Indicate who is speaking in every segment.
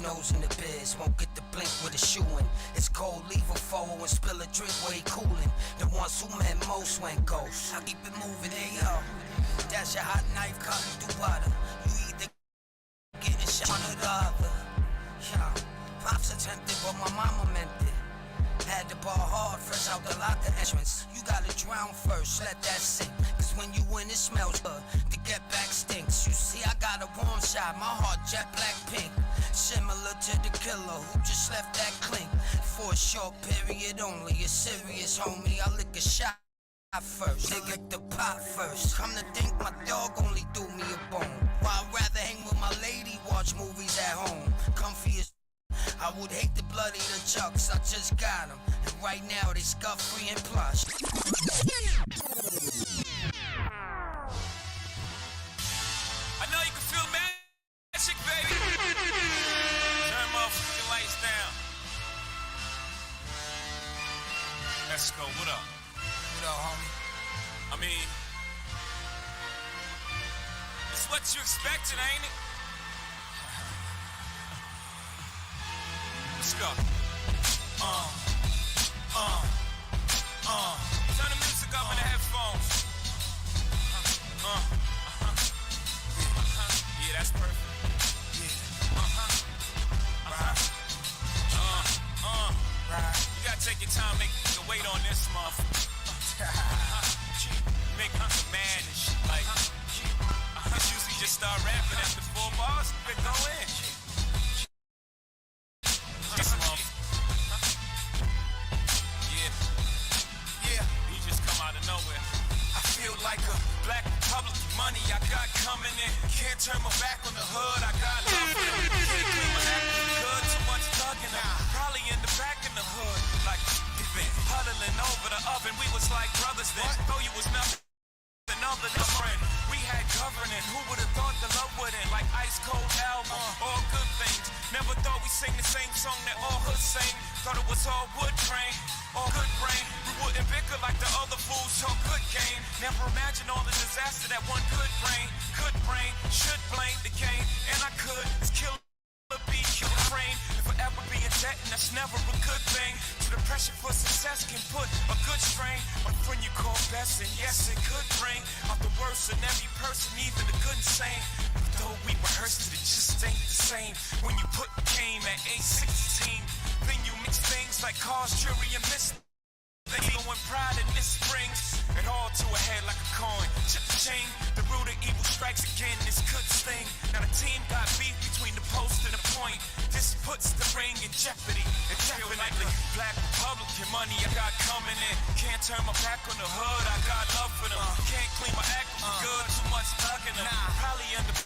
Speaker 1: nose in the biz, won't get the blink with a shoe in. It's cold, leave a foe and spill a drink where he coolin'. The ones who meant most went ghost. I keep it moving, hey yo. That's your hot knife cutting through butter. You either getting shot or the other. Yeah, pops attempted, but my mama meant it. Had the bar hard, fresh out the locker entrance. You gotta drown first, let that sink. Cause when you win, it smells good. To get back stinks. You see, I got a warm shot, my heart jet black pink. Similar to the killer who just left that clink. For a short period only, it's serious, homie. I lick a shot first, they lick the pot first. Come to think, my dog only threw me a bone. While I'd rather hang with my lady, watch movies at home. Comfy as I would hate the bloody the chucks, I just got them. And right now they scuff free and plush.
Speaker 2: I know you can feel magic, baby. Turn motherfucking lights down. Let's go, what up?
Speaker 1: What up, homie?
Speaker 2: I mean, it's what you expected, ain't it? Let's go. Turn the music up in the headphones. Yeah, that's perfect. You gotta take your time, make the weight on this motherfucker. Make me mad and shit. Like, I usually just start rapping after 4 bars, then go in. He just come out of nowhere. I feel like a black Republican, money I got coming in. Can't turn my back on the hood, I got love for them. Can't clean my act good, too much thugging them. Probably in the back in the hood, like we been huddling over the oven. We was like brothers then, though you was nothing other than a friend. We had governing, who would've thought the love would end? Like ice cold album, all good things. Never thought we sing the same song that all hoods sing. Thought it was all wood grain, all good brain. We wouldn't bicker like the other fools talk good game. Never imagined all the disaster that one could bring. Could brain, should blame the game, and I could. It's kill be kill frame. If I ever be in debt, and that's never a good thing. So the pressure for success can put a good strain. My friend you call best, and yes it could bring out the worst in every person, even the good and sane. But though we rehearsed it, it just ain't the same. When you put game at age 16, then you mix things like cars, jury, and mystery. Then when pride and this springs it all to a head like a coin. Chip the chain, the root of evil strikes again. This could sting. Now the team got beef between the post and the point. This puts the ring in jeopardy. And definitely black Republican money I got coming in. Can't turn my back on the hood. I got love for them. Can't clean my act good. Too much thugging them. Probably end up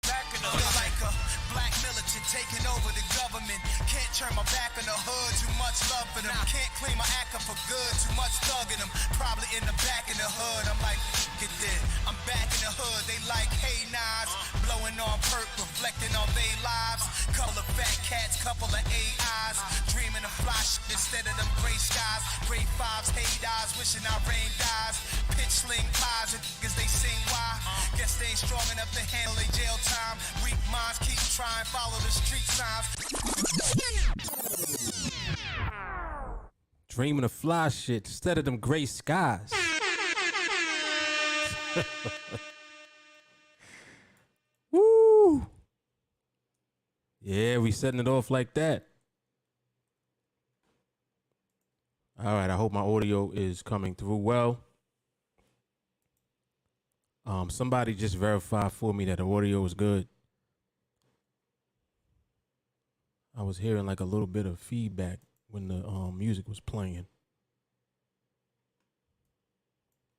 Speaker 2: back in the hood like a black militant taking over the government. Can't turn my back on the hood, too much love for them. Can't clean my act up for good, too much thugging them. Probably in the back in the hood, I'm like, get this. I'm back in the hood, they like, hey Nas. Blowing on perk, reflecting on they lives. Couple of fat cats, couple of AIs. Dreaming of fly shit instead of them gray skies. Grade 5s, hate eyes, wishing our rain dies. Pitch sling pies, and niggas they sing why. Guess they ain't strong enough to handle their jail time. Weak minds keep trying, follow the street signs.
Speaker 3: Dreaming of fly shit instead of them gray skies. Woo! Yeah, we setting it off like that. All right, I hope my audio is coming through well. Somebody just verified for me that the audio is good. I was hearing like a little bit of feedback when the music was playing.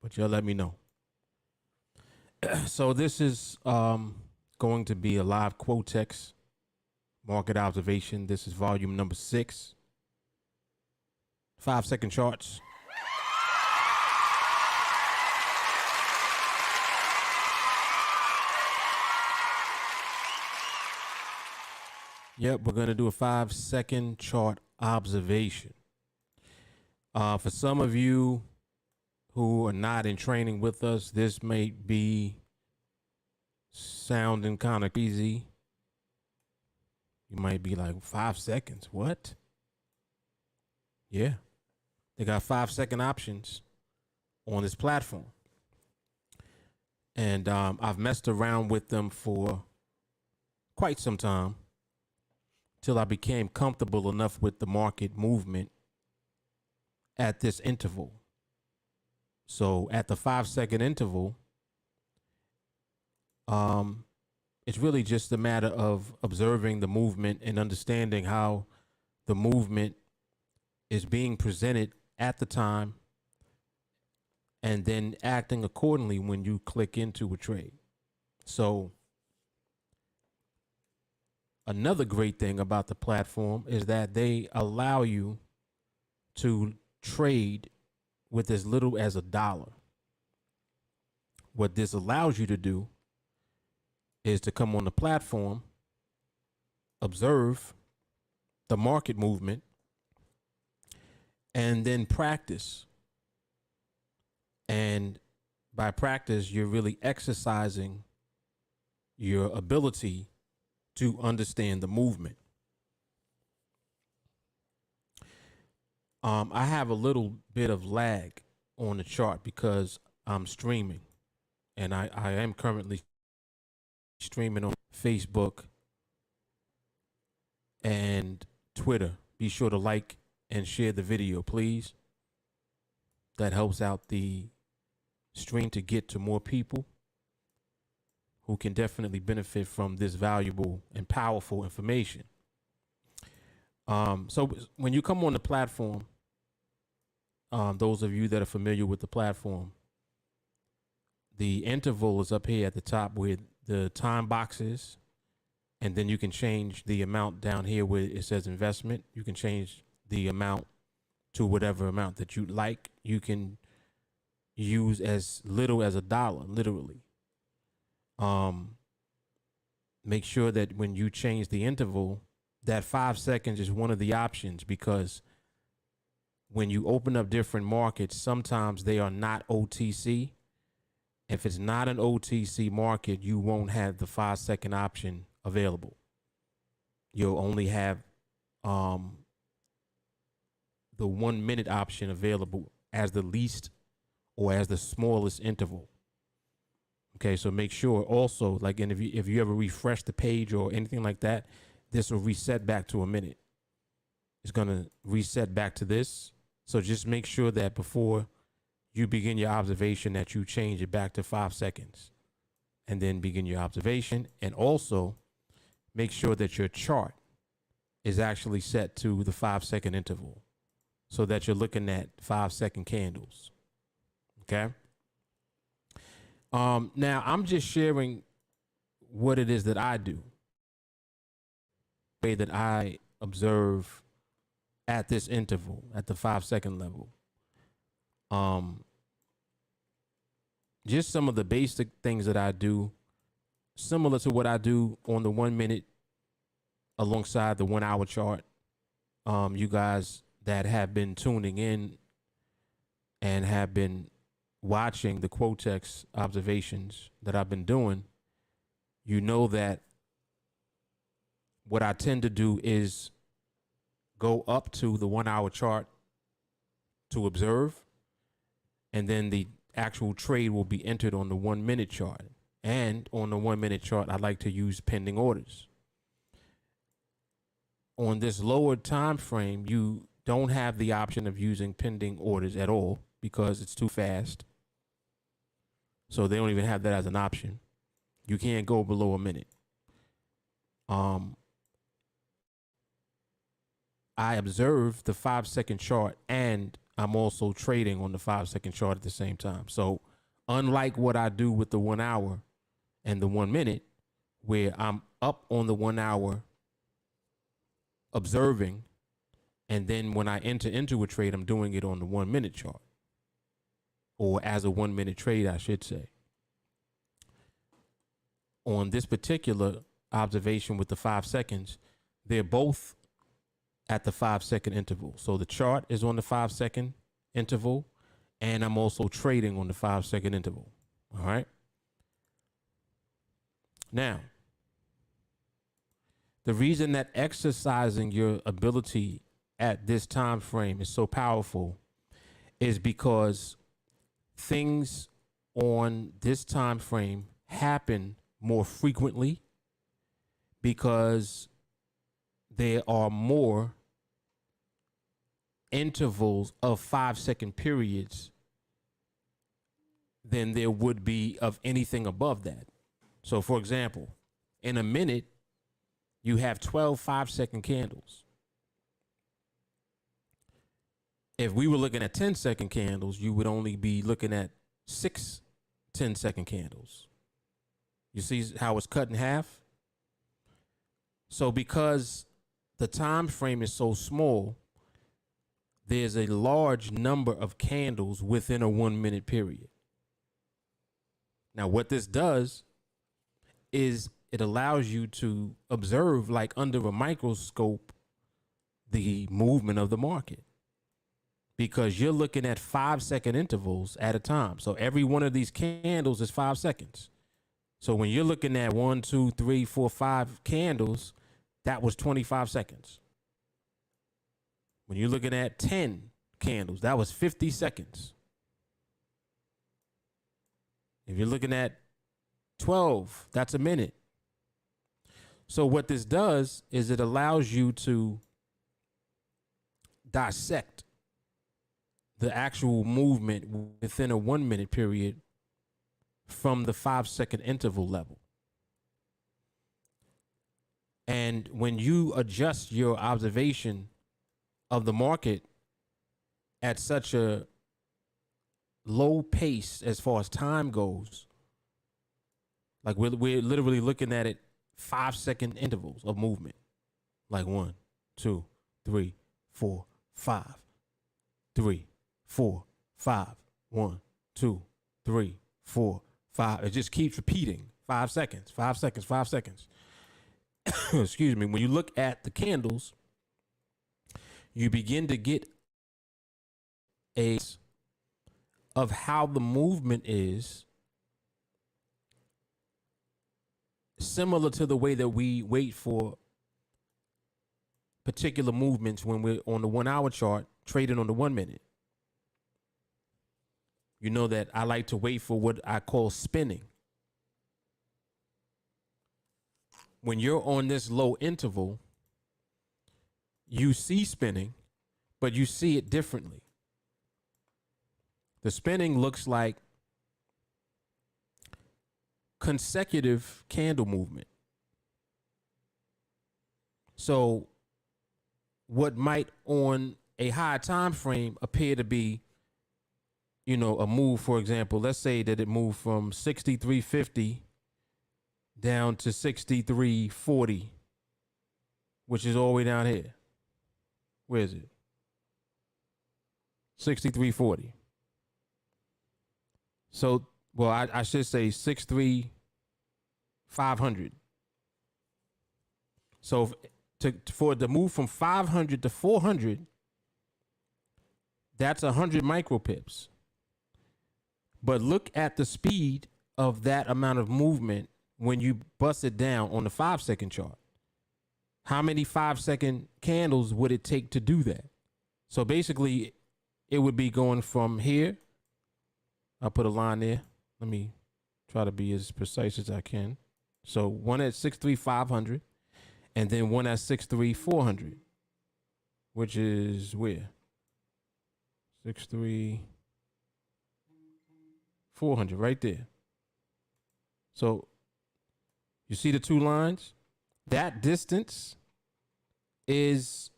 Speaker 3: But y'all let me know. So this is going to be a live QUOTEX market observation. This is volume number 6. 5-second charts. Yep, we're going to do a 5-second chart observation. For some of you who are not in training with us, this may be sounding kind of easy. You might be like, 5 seconds? What? Yeah. They got 5-second options on this platform. And I've messed around with them for quite some time till I became comfortable enough with the market movement at this interval. So at the 5-second interval, it's really just a matter of observing the movement and understanding how the movement is being presented at the time, and then acting accordingly when you click into a trade. So another great thing about the platform is that they allow you to trade with as little as $1. What this allows you to do is to come on the platform, observe the market movement, and then practice. And by practice, you're really exercising your ability to understand the movement. I have a little bit of lag on the chart because I'm streaming, and I am currently streaming on Facebook and Twitter. Be sure to like and share the video, please. That helps out the stream to get to more people who can definitely benefit from this valuable and powerful information. So when you come on the platform, those of you that are familiar with the platform, the interval is up here at the top where the time box is, and then you can change the amount down here where it says investment. You can change the amount to whatever amount that you like. You can use as little as $1, literally. Make sure that when you change the interval, that 5 seconds is one of the options, because when you open up different markets, sometimes they are not OTC. If it's not an OTC market, you won't have the 5-second option available. You'll only have the 1 minute option available as the least or as the smallest interval. Okay, so make sure also, like, and if you ever refresh the page or anything like that, this will reset back to a minute. It's gonna reset back to this. So just make sure that before you begin your observation that you change it back to 5 seconds, and then begin your observation. And also make sure that your chart is actually set to the 5-second interval, so that you're looking at 5-second candles. Okay. Now I'm just sharing what it is that I do, the way that I observe at this interval, at the 5-second level. Just some of the basic things that I do, similar to what I do on the 1 minute alongside the 1 hour chart. You guys that have been tuning in and have been watching the QUOTEX observations that I've been doing, you know that what I tend to do is go up to the 1 hour chart to observe, and then the actual trade will be entered on the 1 minute chart. And on the 1 minute chart, I like to use pending orders. On this lower time frame, you don't have the option of using pending orders at all because it's too fast. So they don't even have that as an option. You can't go below a minute. I observe the 5-second chart, and I'm also trading on the 5-second chart at the same time. So unlike what I do with the 1 hour and the 1 minute, where I'm up on the 1 hour observing, and then when I enter into a trade, I'm doing it on the 1 minute chart, or as a 1 minute trade, I should say. On this particular observation with the 5 seconds, they're both at the 5-second interval. So the chart is on the 5-second interval, and I'm also trading on the 5-second interval. All right. Now, The reason that exercising your ability at this time frame is so powerful is because things on this time frame happen more frequently because there are more intervals of 5-second periods than there would be of anything above that. So for example, in a minute, you have 12 5-second candles. If we were looking at 10-second candles, you would only be looking at 6 10-second candles. You see how it's cut in half? So because the time frame is so small, there's a large number of candles within a 1 minute period. Now, what this does is it allows you to observe, like under a microscope, the movement of the market, because you're looking at 5-second intervals at a time. So every one of these candles is 5 seconds. So when you're looking at 1, 2, 3, 4, 5 candles, that was 25 seconds. When you're looking at 10 candles, that was 50 seconds. If you're looking at 12, that's a minute. So what this does is it allows you to dissect the actual movement within a 1 minute period from the 5-second interval level. And when you adjust your observation of the market at such a low pace as far as time goes, like we're literally looking at it 5-second intervals of movement, like 1, 2, 3, 4, 5, 3, 4, 5, 1, 2, 3, 4, 5. It just keeps repeating 5 seconds, 5 seconds, 5 seconds. Excuse me. When you look at the candles, you begin to get a of how the movement is similar to the way that we wait for particular movements when we're on the 1 hour chart trading on the 1 minute. You know that I like to wait for what I call spinning. When you're on this low interval, you see spinning, but you see it differently. The spinning looks like consecutive candle movement. So what might on a high time frame appear to be, you know, a move, for example, let's say that it moved from 63.50 down to 63.40, which is all the way down here. Where is it? 63.40. So, well, I should say 63,500. So for the move from 500 to 400, that's 100 micropips. But look at the speed of that amount of movement when you bust it down on the 5-second chart. How many 5-second candles would it take to do that? So basically, it would be going from here. I'll put a line there. Let me try to be as precise as I can. So one at 63,500 and then one at 63,400, which is where? 63,400 right there. So you see the two lines? That distance is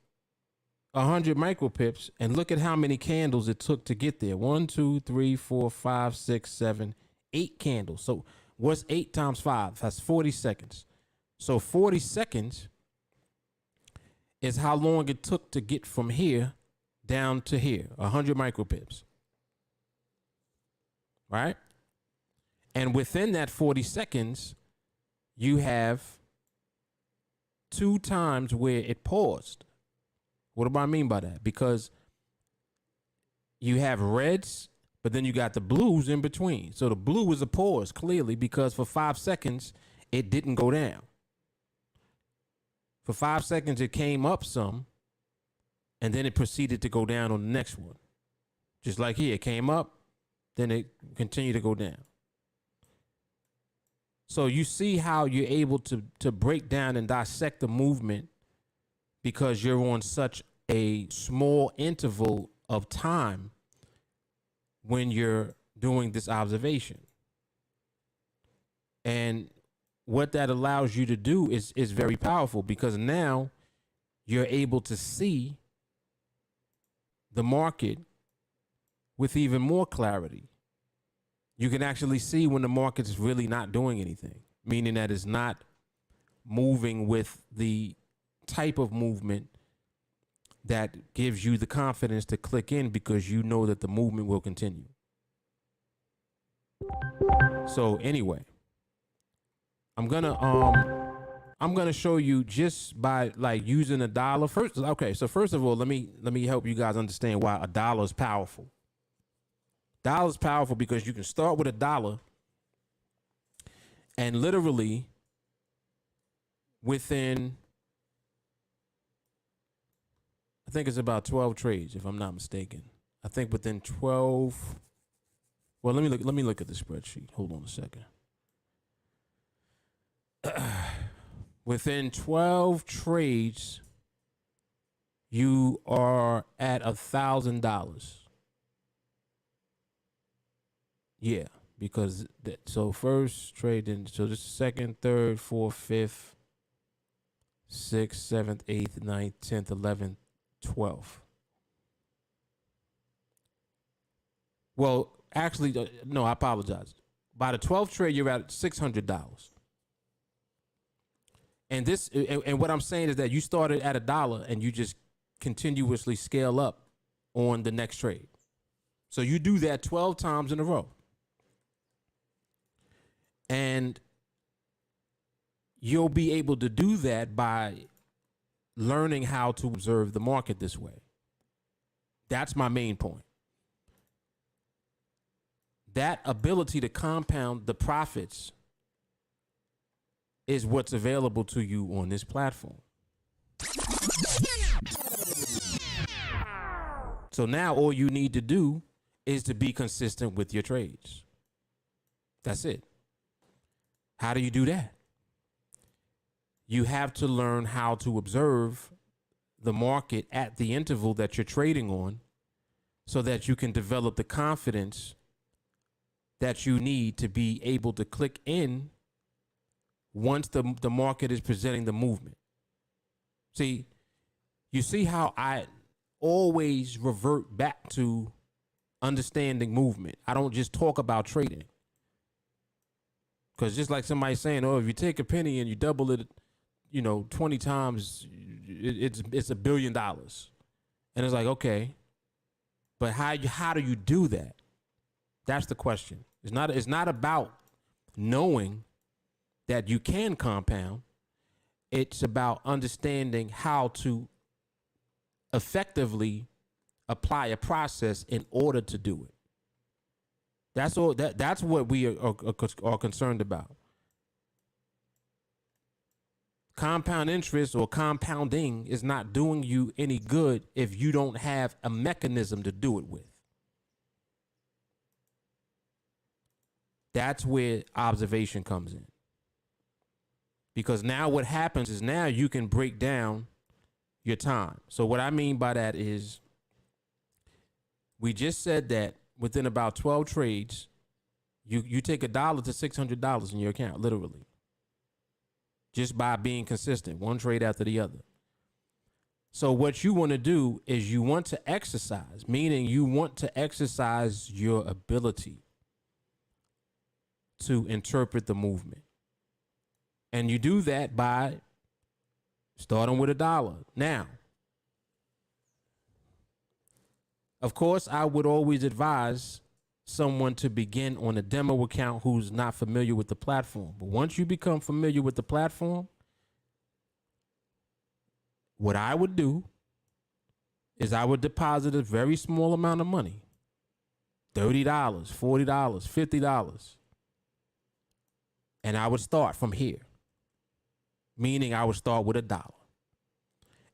Speaker 3: 100 micropips, and look at how many candles it took to get there. 1, 2, 3, 4, 5, 6, 7, 8 candles. So what's 8 times 5? That's 40 seconds. So 40 seconds is how long it took to get from here down to here, 100 micropips. Right? And within that 40 seconds, you have 2 times where it paused. What do I mean by that? Because you have reds, but then you got the blues in between. So the blue is a pause, clearly, because for 5 seconds, it didn't go down. For 5 seconds, it came up some, and then it proceeded to go down on the next one. Just like here, it came up, then it continued to go down. So you see how you're able to break down and dissect the movement because you're on such a small interval of time when you're doing this observation. And what that allows you to do is very powerful, because now you're able to see the market with even more clarity. You can actually see when the market is really not doing anything, meaning that it's not moving with the type of movement that gives you the confidence to click in, because you know that the movement will continue. So anyway, I'm gonna show you just by like using $1 first. Okay, so first of all, let me help you guys understand why $1 is powerful. $1 is powerful because you can start with $1 and literally within, I think it's about 12 trades, if I'm not mistaken. I think within 12. Well, let me look at the spreadsheet. Hold on a second. Within 12 trades, you are at $1,000. Yeah, because so first trade, then so this second, third, fourth, fifth, sixth, seventh, eighth, ninth, 10th, 11th, 12th. Well, actually, no, I apologize. By the 12th trade, you're at $600. And this, and what I'm saying is that you started at $1 and you just continuously scale up on the next trade. So you do that 12 times in a row. And you'll be able to do that by learning how to observe the market this way. That's my main point. That ability to compound the profits is what's available to you on this platform. So now all you need to do is to be consistent with your trades. That's it. How do you do that? You have to learn how to observe the market at the interval that you're trading on so that you can develop the confidence that you need to be able to click in once the market is presenting the movement. See, you see how I always revert back to understanding movement. I don't just talk about trading. Because just like somebody saying, oh, if you take a penny and you double it, 20 times, it's $1 billion. And it's like, okay, but how do you do that? That's the question. It's not about knowing that you can compound. It's about understanding how to effectively apply a process in order to do it. That's all. That's what we are concerned about. Compound interest or compounding is not doing you any good if you don't have a mechanism to do it with. That's where observation comes in. Because now what happens is now you can break down your time. So what I mean by that is we just said that within about 12 trades, you take $1 to $600 in your account, literally. Just by being consistent, one trade after the other. So what you want to do is you want to exercise, meaning you want to exercise your ability to interpret the movement. And you do that by starting with $1. Now, of course, I would always advise someone to begin on a demo account who's not familiar with the platform. But once you become familiar with the platform, what I would do is I would deposit a very small amount of money, $30, $40, $50. And I would start from here, meaning I would start with $1.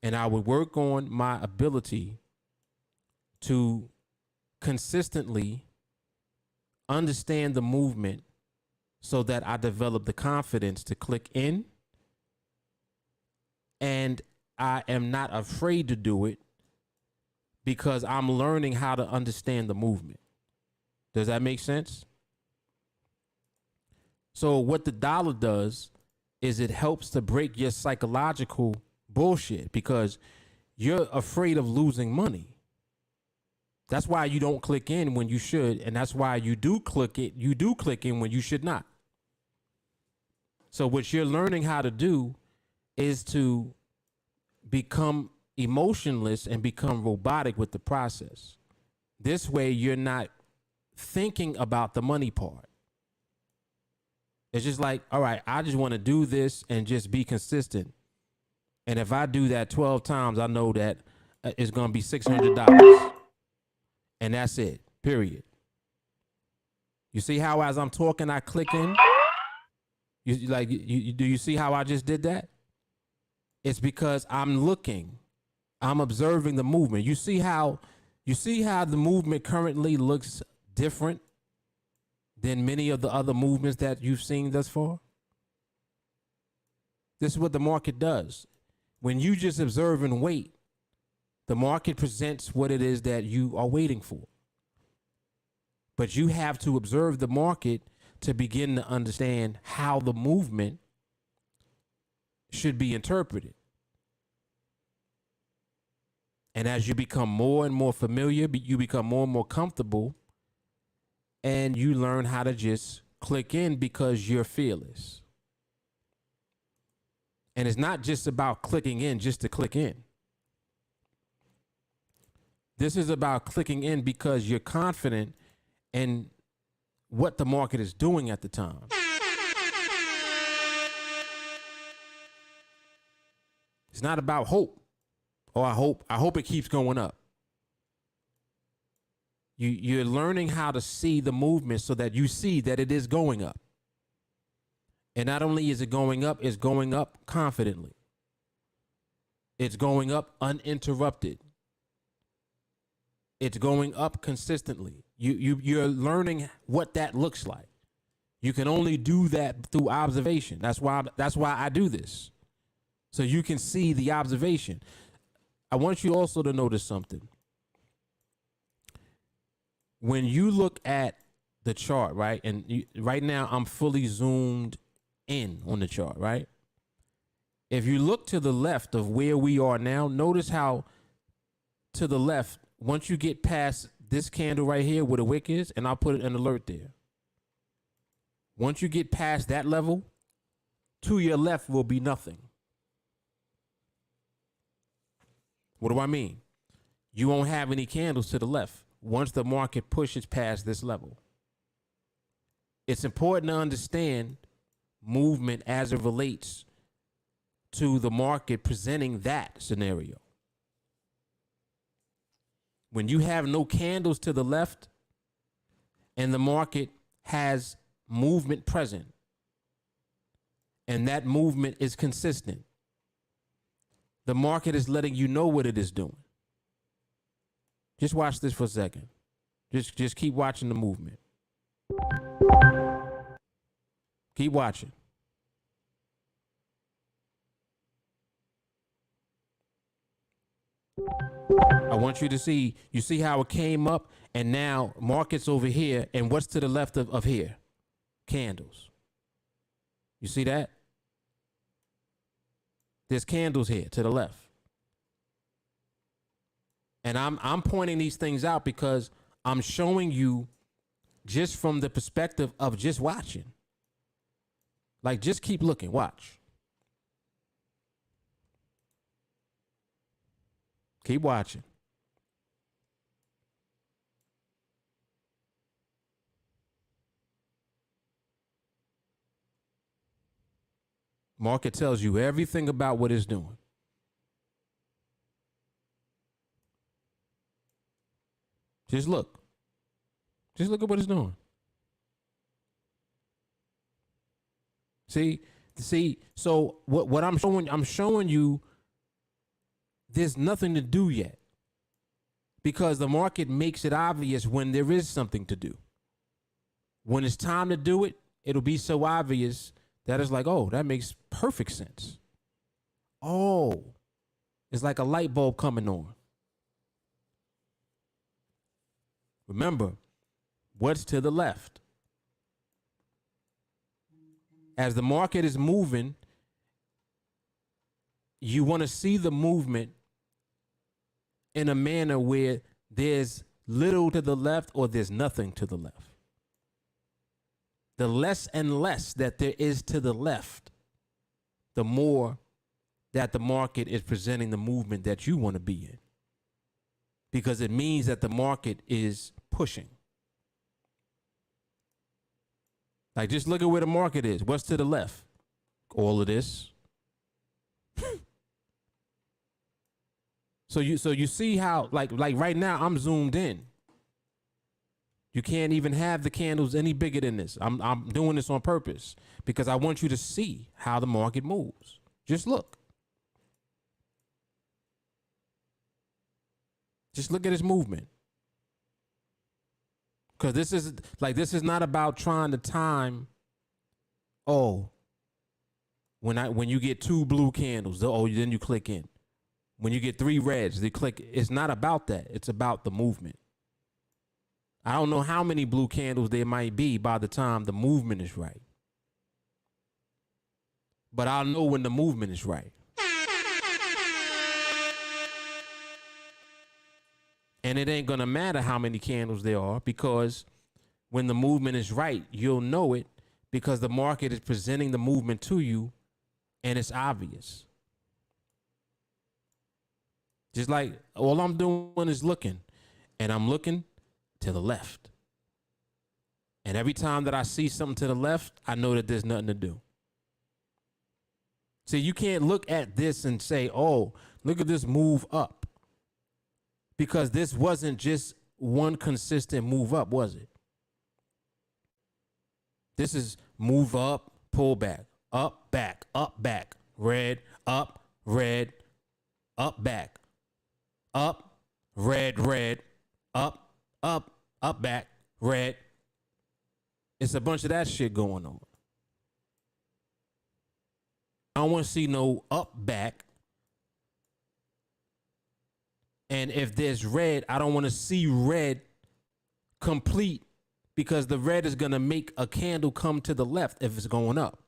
Speaker 3: And I would work on my ability to consistently understand the movement so that I develop the confidence to click in. And I am not afraid to do it because I'm learning how to understand the movement. Does that make sense? So what the dollar does is it helps to break your psychological bullshit because you're afraid of losing money. That's why you don't click in when you should, and that's why you do click in when you should not. So what you're learning how to do is to become emotionless and become robotic with the process. This way you're not thinking about the money part. It's just like, all right, I just want to do this and just be consistent. And if I do that 12 times, I know that it's going to be $600. And that's it, period. You see how as I'm talking, I click in? Do you see how I just did that? It's because I'm looking, I'm observing the movement. You see how the movement currently looks different than many of the other movements that you've seen thus far? This is what the market does. When you just observe and wait, the market presents what it is that you are waiting for. But you have to observe the market to begin to understand how the movement should be interpreted. And as you become more and more familiar, you become more and more comfortable, and you learn how to just click in because you're fearless. And it's not just about clicking in just to click in. This is about clicking in because you're confident in what the market is doing at the time. It's not about hope. Oh, I hope it keeps going up. You're learning how to see the movement so that you see that it is going up. And not only is it going up, it's going up confidently. It's going up uninterrupted. It's going up consistently. You're learning what that looks like. You can only do that through observation. That's why I do this. So you can see the observation. I want you also to notice something. When you look at the chart, right? And right now I'm fully zoomed in on the chart, right? If you look to the left of where we are now, notice how to the left, once you get past this candle right here where the wick is, and I'll put an alert there. Once you get past that level, to your left will be nothing. What do I mean? You won't have any candles to the left once the market pushes past this level. It's important to understand movement as it relates to the market presenting that scenario. When you have no candles to the left and the market has movement present and that movement is consistent, the market is letting you know what it is doing. Just watch this for a second. Just keep watching the movement. Keep watching. I want you to see, you see how it came up and now market's over here, and what's to the left of here? Candles. You see that? There's candles here to the left. And I'm pointing these things out because I'm showing you just from the perspective of just watching. Like, just keep looking, watch. Keep watching. Market tells you everything about what it's doing. Just look. Just look at what it's doing. See, so what I'm showing you there's nothing to do yet, because the market makes it obvious when there is something to do. When it's time to do it, it'll be so obvious that it's like, oh, that makes perfect sense. Oh, it's like a light bulb coming on. Remember, what's to the left? As the market is moving, you want to see the movement in a manner where there's little to the left or there's nothing to the left. The less and less that there is to the left, the more that the market is presenting the movement that you want to be in, because it means that the market is pushing. Like, just look at where the market is. What's to the left? All of this. So you see how, like right now I'm zoomed in. You can't even have the candles any bigger than this. I'm doing this on purpose because I want you to see how the market moves. Just look. Just look at its movement. Because this is not about trying to time. Oh, when you get 2 blue candles, then you click in. When you get 3 reds, they click. It's not about that. It's about the movement. I don't know how many blue candles there might be by the time the movement is right. But I'll know when the movement is right. And it ain't going to matter how many candles there are, because when the movement is right, you'll know it, because the market is presenting the movement to you and it's obvious. Just like all I'm doing is looking, and I'm looking to the left. And every time that I see something to the left, I know that there's nothing to do. See, you can't look at this and say, oh, look at this move up. Because this wasn't just one consistent move up, was it? This is move up, pull back, up, back, red, up, back, up, red, up, back, red. It's a bunch of that shit going on. I don't want to see no up, back. And if there's red, I don't want to see red complete, because the red is going to make a candle come to the left if it's going up.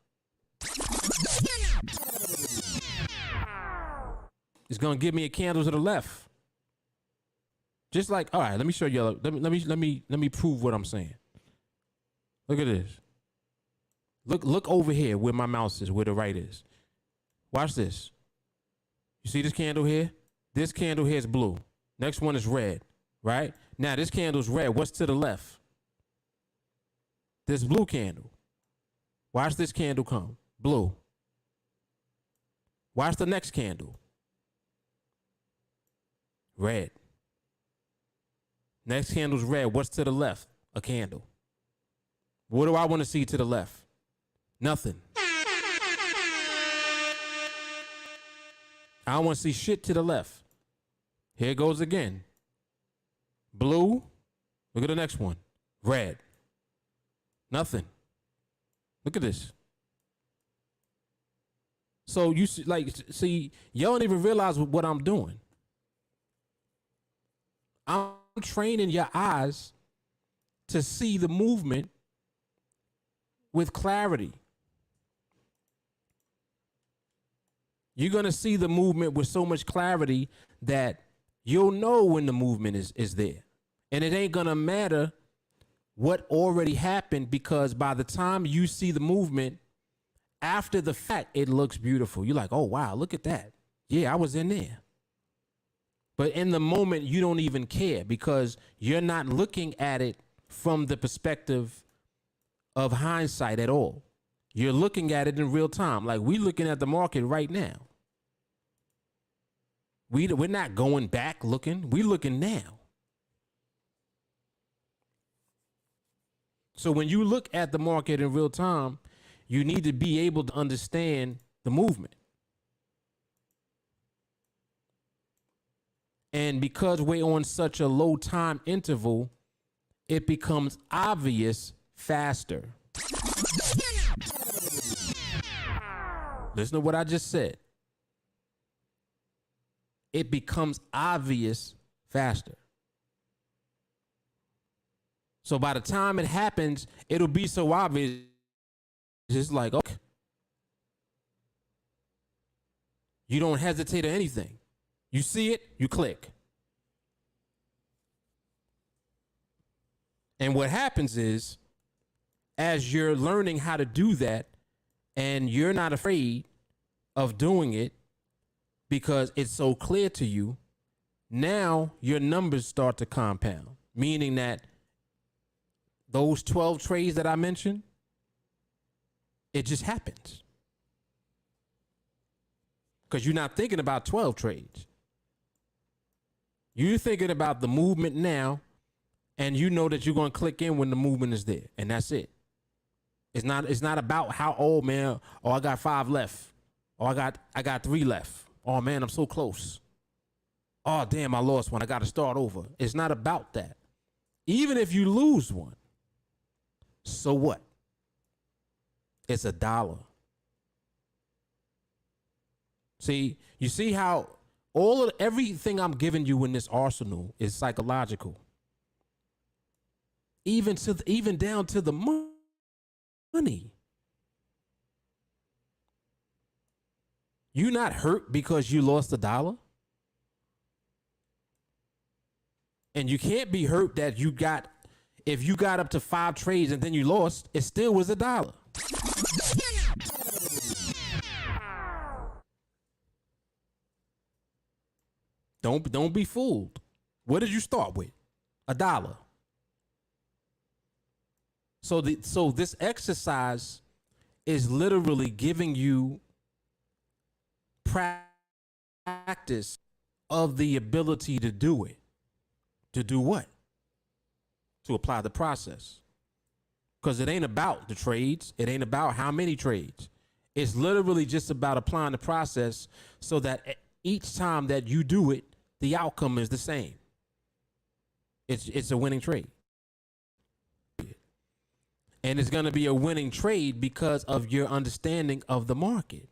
Speaker 3: It's going to give me a candle to the left. Just like, all right, let me show you. Let me prove what I'm saying. Look at this. Look over here where my mouse is, where the right is. Watch this. You see this candle here? This candle here is blue. Next one is red, right? Now this candle's red. What's to the left? This blue candle. Watch this candle come. Blue. Watch the next candle. Red. Next candle's red. What's to the left? A candle. What do I want to see to the left? Nothing. I don't want to see shit to the left. Here it goes again. Blue. Look at the next one. Red. Nothing. Look at this. So you see, y'all don't even realize what I'm doing. I'm training your eyes to see the movement with clarity. You're going to see the movement with so much clarity that you'll know when the movement is there. And it ain't going to matter what already happened, because by the time you see the movement, after the fact, it looks beautiful. You're like, oh, wow, look at that. Yeah, I was in there. But in the moment, you don't even care, because you're not looking at it from the perspective of hindsight at all. You're looking at it in real time. Like, we're looking at the market right now. We're not going back looking. We're looking now. So when you look at the market in real time, you need to be able to understand the movement. And because we're on such a low time interval, it becomes obvious faster. Listen to what I just said. It becomes obvious faster. So by the time it happens, it'll be so obvious. It's like, okay. You don't hesitate or anything. You see it, you click. And what happens is, as you're learning how to do that, and you're not afraid of doing it because it's so clear to you, now your numbers start to compound, meaning that those 12 trades that I mentioned, it just happens. Because you're not thinking about 12 trades. You're thinking about the movement now, and you know that you're going to click in when the movement is there, and that's it. It's not about how, oh man, oh I got 5 left. Oh I got 3 left. Oh man, I'm so close. Oh damn, I lost one. I got to start over. It's not about that. Even if you lose one, so what? It's $1. See, you see how everything I'm giving you in this arsenal is psychological. Even down to the money. You're not hurt because you lost $1. And you can't be hurt that if you got up to 5 trades and then you lost, it still was $1. Don't be fooled. What did you start with? $1. So this exercise is literally giving you practice of the ability to do it. To do what? To apply the process. Because it ain't about the trades. It ain't about how many trades. It's literally just about applying the process so that each time that you do it, the outcome is the same. It's a winning trade. And it's going to be a winning trade because of your understanding of the market.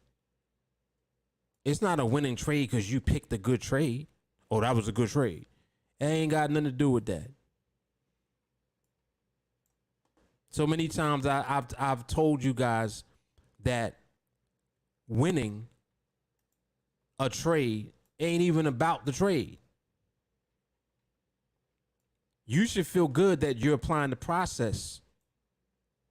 Speaker 3: It's not a winning trade because you picked a good trade. Oh, that was a good trade. It ain't got nothing to do with that. So many times I've told you guys that winning a trade ain't even about the trade. You should feel good that you're applying the process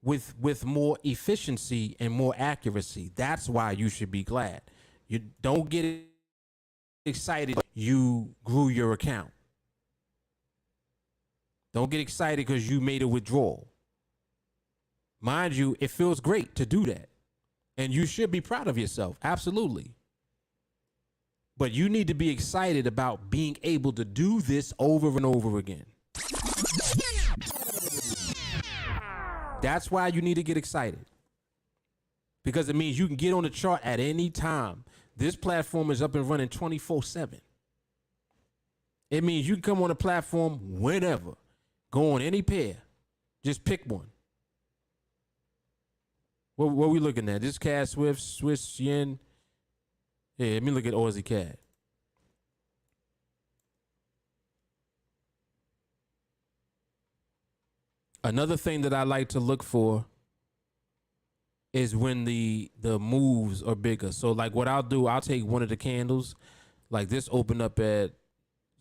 Speaker 3: with more efficiency and more accuracy. That's why you should be glad. You don't get excited you grew your account. Don't get excited because you made a withdrawal. Mind you, it feels great to do that. And you should be proud of yourself. Absolutely. But you need to be excited about being able to do this over and over again. That's why you need to get excited. Because it means you can get on the chart at any time. This platform is up and running 24/7. It means you can come on the platform whenever. Go on any pair. Just pick one. What are we looking at? This CAD Swift, Swiss Yen. Yeah, let me look at Aussie CAD. Another thing that I like to look for is when the moves are bigger. So like what I'll do, I'll take one of the candles, like this opened up at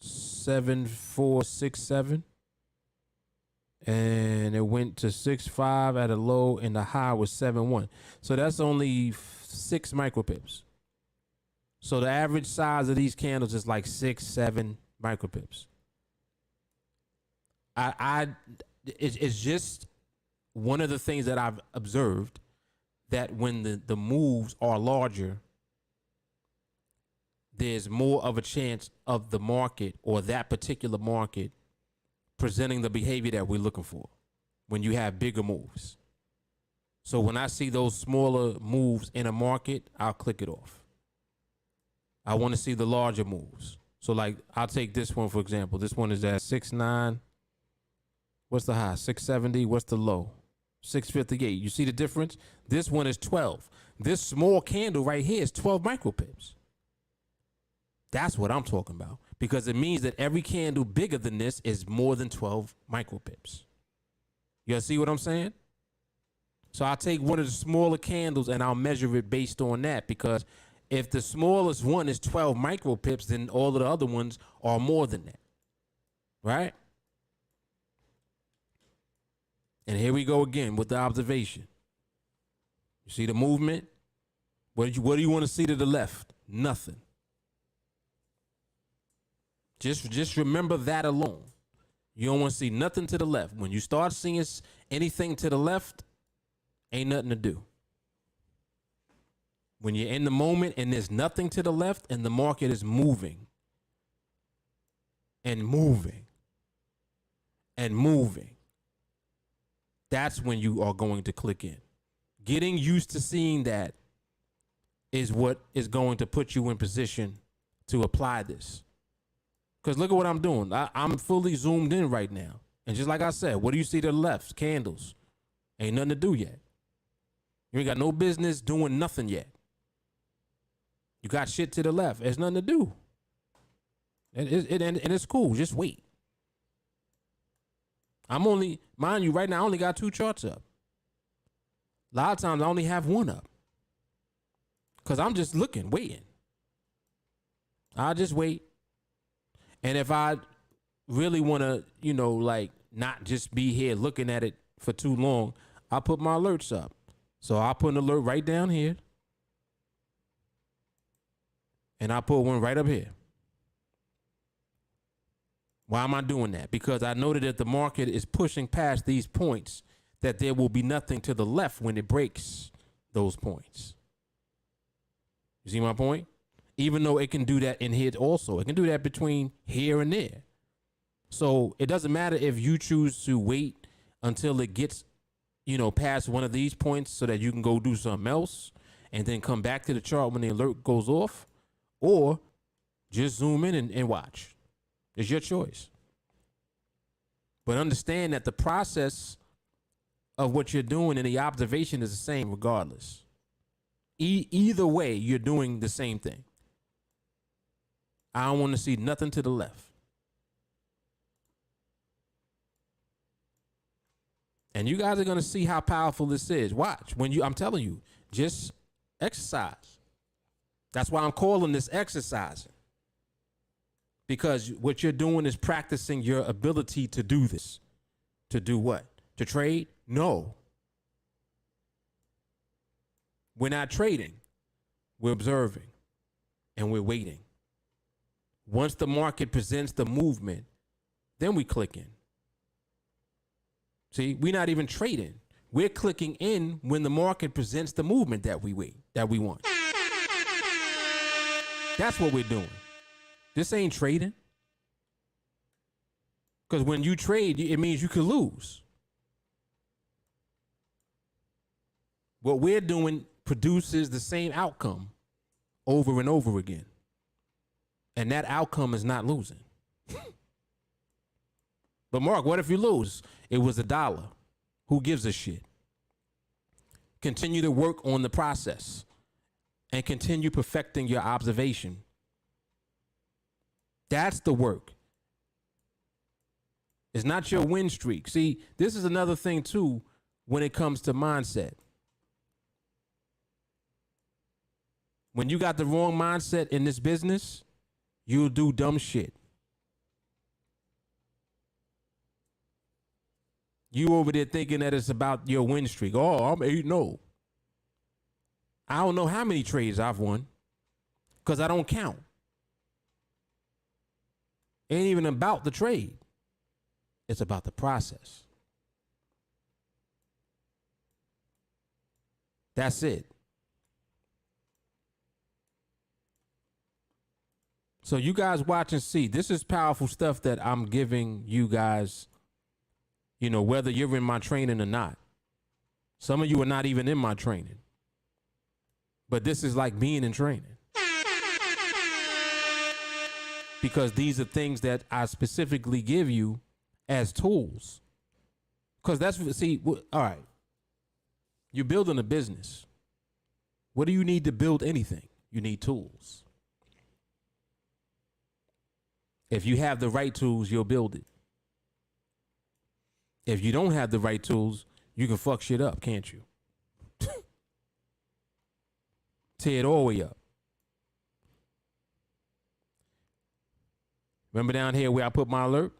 Speaker 3: 7467, and it went to 65 at a low, and the high was 71. So that's only 6 micropips. So the average size of these candles is like 6-7 micropips. It's just one of the things that I've observed, that when the moves are larger, there's more of a chance of the market or that particular market presenting the behavior that we're looking for when you have bigger moves. So when I see those smaller moves in a market, I'll click it off. I want to see the larger moves. So like I'll take this one for example. This one is at 6.9. What's the high? 670. What's the low? 658. You see the difference? This one is 12. This small candle right here is 12 micropips. That's what I'm talking about, because it means that every candle bigger than this is more than 12 micropips. You see what I'm saying? So I'll take one of the smaller candles and I'll measure it based on that, because if the smallest one is 12 micropips, then all of the other ones are more than that, right? And here we go again with the observation. You see the movement? What do you want to see to the left? Nothing. Just remember that alone. You don't want to see nothing to the left. When you start seeing anything to the left, ain't nothing to do. When you're in the moment and there's nothing to the left and the market is moving and moving and moving, that's when you are going to click in. Getting used to seeing that is what is going to put you in position to apply this. Because look at what I'm doing. I'm fully zoomed in right now. And just like I said, what do you see to the left? Candles. Ain't nothing to do yet. You ain't got no business doing nothing yet. You got shit to the left. There's nothing to do. And it's cool. Just wait. Mind you, right now, I only got 2 charts up. A lot of times I only have 1 up. Because I'm just looking, waiting. I'll just wait. And if I really want to, like not just be here looking at it for too long, I'll put my alerts up. So I'll put an alert right down here. And I'll put one right up here. Why am I doing that? Because I know that if the market is pushing past these points, that there will be nothing to the left when it breaks those points. You see my point? Even though it can do that in here also. It can do that between here and there. So it doesn't matter if you choose to wait until it gets, past one of these points so that you can go do something else and then come back to the chart when the alert goes off, or just zoom in and watch. It's your choice. But understand that the process of what you're doing and the observation is the same regardless. Either way, you're doing the same thing. I don't want to see nothing to the left. And you guys are going to see how powerful this is. Watch. I'm telling you, just exercise. That's why I'm calling this exercising. Because what you're doing is practicing your ability to do this. To do what? To trade? No. We're not trading. We're observing. And we're waiting. Once the market presents the movement, then we click in. See, we're not even trading. We're clicking in when the market presents the movement that we want. That's what we're doing. This ain't trading. Because when you trade, it means you could lose. What we're doing produces the same outcome over and over again. And that outcome is not losing. But Mark, what if you lose? It was $1. Who gives a shit? Continue to work on the process and continue perfecting your observation. That's the work. It's not your win streak. See, this is another thing too when it comes to mindset. When you got the wrong mindset in this business, you'll do dumb shit. You over there thinking that it's about your win streak. Oh, I'm 8-0. I don't know how many trades I've won because I don't count. Ain't even about the trade. It's about the process. That's it. So you guys watch and see. This is powerful stuff that I'm giving you guys, whether you're in my training or not. Some of you are not even in my training. But this is like being in training. because these are things that I specifically give you as tools. Because that's, see, all right, you're building a business. What do you need to build anything? You need tools. If you have the right tools, you'll build it. If you don't have the right tools, you can fuck shit up, can't you? Tear it all the way up. Remember down here where I put my alert?